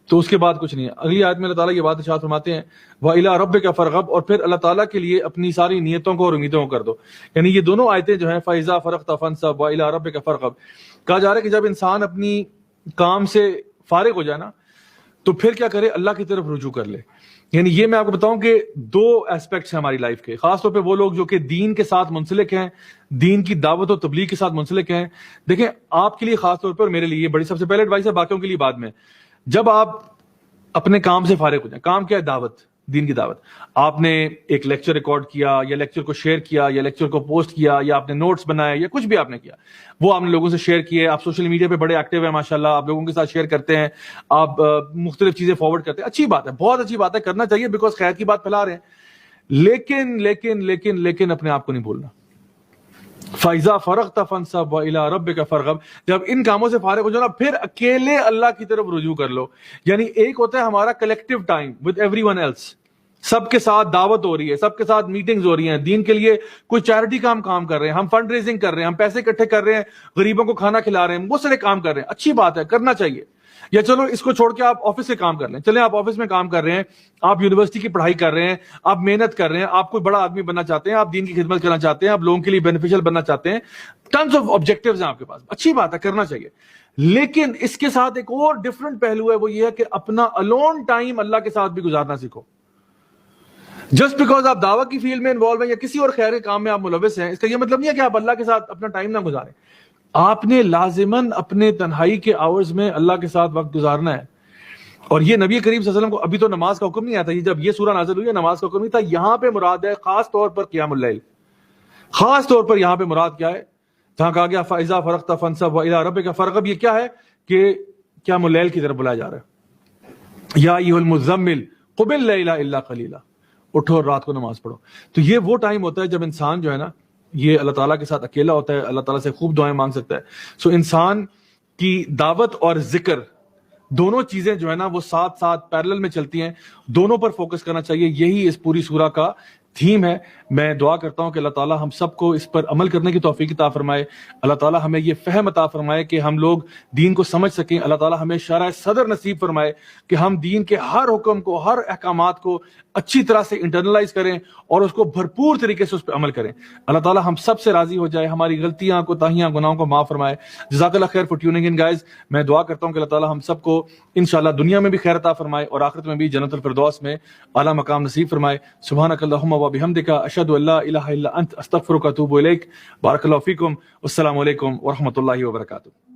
تو اس کے بعد کچھ نہیں ہے. اگلی آیت میں اللہ تعالیٰ یہ بات ارشاد فرماتے ہیں وَإِلَىٰ رَبِّكَ فَارْغَب. اور پھر اللہ تعالیٰ کے لیے اپنی ساری نیتوں کو اور امیدوں کو کر دو. یعنی یہ دونوں آیتیں جو ہیں فَإِذَا فَرَغْتَ فَانْصَبْ وَإِلَىٰ رَبِّكَ فَارْغَب، کہا جا رہا ہے کہ جب انسان اپنی کام سے فارغ ہو جائے نا، تو پھر کیا کرے، اللہ کی طرف رجوع کر لے. یعنی یہ میں آپ کو بتاؤں کہ دو ایسپیکٹس ہیں ہماری لائف کے، خاص طور پہ وہ لوگ جو کہ دین کے ساتھ منسلک ہیں، دین کی دعوت و تبلیغ کے ساتھ منسلک ہیں. دیکھیں آپ کے لیے خاص طور پر اور میرے لیے یہ بڑی سب سے پہلے ایڈوائس ہے، باقیوں کے لیے بعد میں. جب آپ اپنے کام سے فارغ ہو جائیں، کام کیا ہے، دعوت، دین کی دعوت. آپ نے ایک لیکچر ریکارڈ کیا، یا لیکچر کو شیئر کیا، یا لیکچر کو پوسٹ کیا، یا آپ نے نوٹس بنائے، یا کچھ بھی آپ نے کیا، وہ آپ نے لوگوں سے شیئر کیے. آپ سوشل میڈیا پہ بڑے ایکٹیو ہیں ماشاءاللہ، آپ لوگوں کے ساتھ شیئر کرتے ہیں، آپ مختلف چیزیں فارورڈ کرتے ہیں. اچھی بات ہے، بہت اچھی بات ہے، کرنا چاہیے، بیکاز خیر کی بات پھیلا رہے ہیں. لیکن لیکن لیکن لیکن اپنے آپ کو نہیں بھولنا. فَإِذَا فَرَغْتَ فَانْصَبْ وَإِلَىٰ رَبِّكَ فَارْغَب. جب ان کاموں سے فارغ ہو جانا، پھر اکیلے اللہ کی طرف رجوع کر لو. یعنی ایک ہوتا ہے ہمارا collective time with everyone else, سب کے ساتھ دعوت ہو رہی ہے، سب کے ساتھ میٹنگز ہو رہی ہیں، دین کے لیے کوئی چیریٹی کام کر رہے ہیں، ہم فنڈ ریزنگ کر رہے ہیں، ہم پیسے اکٹھے کر رہے ہیں، غریبوں کو کھانا کھلا رہے ہیں، بہت سارے کام کر رہے ہیں. اچھی بات ہے، کرنا چاہیے. یا چلو اس کو چھوڑ کے آپ آفس سے کام کر لیں، چلیں آپ آفس میں کام کر رہے ہیں، آپ یونیورسٹی کی پڑھائی کر رہے ہیں، آپ محنت کر رہے ہیں، آپ کوئی بڑا آدمی بننا چاہتے ہیں، آپ دین کی خدمت کرنا چاہتے ہیں، آپ لوگوں کے لیے بینیفیشل بننا چاہتے ہیں، ٹنز آف آبجیکٹیوز ہیں آپ کے پاس. اچھی بات ہے، کرنا چاہیے. لیکن اس کے ساتھ ایک اور ڈفرنٹ پہلو ہے، وہ یہ ہے کہ اپنا الون ٹائم اللہ کے ساتھ بھی گزارنا سیکھو. جسٹ بیکاز آپ دعوت کی فیلڈ میں انوالو ہیں یا کسی اور خیر کے کام میں آپ ملوث ہیں، اس کا یہ مطلب نہیں ہے کہ آپ اللہ کے ساتھ اپنا ٹائم نہ گزاریں. آپ نے لازماً اپنے تنہائی کے آورز میں اللہ کے ساتھ وقت گزارنا ہے. اور یہ نبی کریم صلی اللہ علیہ وسلم کو ابھی تو نماز کا حکم نہیں آیا تھا، جب یہ سورہ نازل ہوئی ہے نماز کا حکم نہیں تھا. یہاں پہ مراد ہے خاص طور پر قیام اللیل، خاص طور پر یہاں پہ مراد کیا ہے، جہاں کہا گیا فَإِذَا فَرَغْتَ فَانْصَبْ وَإِلَىٰ رَبِّكَ فَارْغَب. یہ کیا ہے کہ قیام اللیل کی طرف بلایا جا رہا ہے. یا ایھا المزمل قم اللیل الا قلیلا، اٹھو اور رات کو نماز پڑھو. تو یہ وہ ٹائم ہوتا ہے جب انسان جو ہے نا، یہ اللہ تعالیٰ کے ساتھ اکیلا ہوتا ہے، اللہ تعالیٰ سے خوب دعائیں مانگ سکتا ہے. سو انسان کی دعوت اور ذکر دونوں چیزیں جو ہے نا وہ ساتھ ساتھ پیرلل میں چلتی ہیں، دونوں پر فوکس کرنا چاہیے. یہی اس پوری سورہ کا تھیم ہے. میں دعا کرتا ہوں کہ اللہ تعالیٰ ہم سب کو اس پر عمل کرنے کی توفیق عطا فرمائے. اللہ تعالیٰ ہمیں یہ فہم عطا فرمائے کہ ہم لوگ دین کو سمجھ سکیں. اللہ تعالیٰ ہمیں شرح صدر نصیب فرمائے کہ ہم دین کے ہر حکم کو، ہر احکامات کو اچھی طرح سے انٹرنلائز کریں اور اس کو بھرپور طریقے سے اس پہ عمل کریں. اللہ تعالیٰ ہم سب سے راضی ہو جائے، ہماری غلطیاں، کوتاہیاں، گناہوں کو معاف فرمائے. جزاک اللہ خیر فار ٹیوننگ ان گائز. میں دعا کرتا ہوں کہ اللہ تعالیٰ ہم سب کو انشاءاللہ دنیا میں بھی خیر عطا فرمائے اور آخرت میں بھی جنت الفردوس میں اعلیٰ مقام نصیب فرمائے. سبحانک اللہم و بحمدک، اشہد ان لا الہ الا انت، استغفرک و اتوب الیک. بارک اللہ فیکم. السلام علیکم ورحمۃ اللہ وبرکاتہ.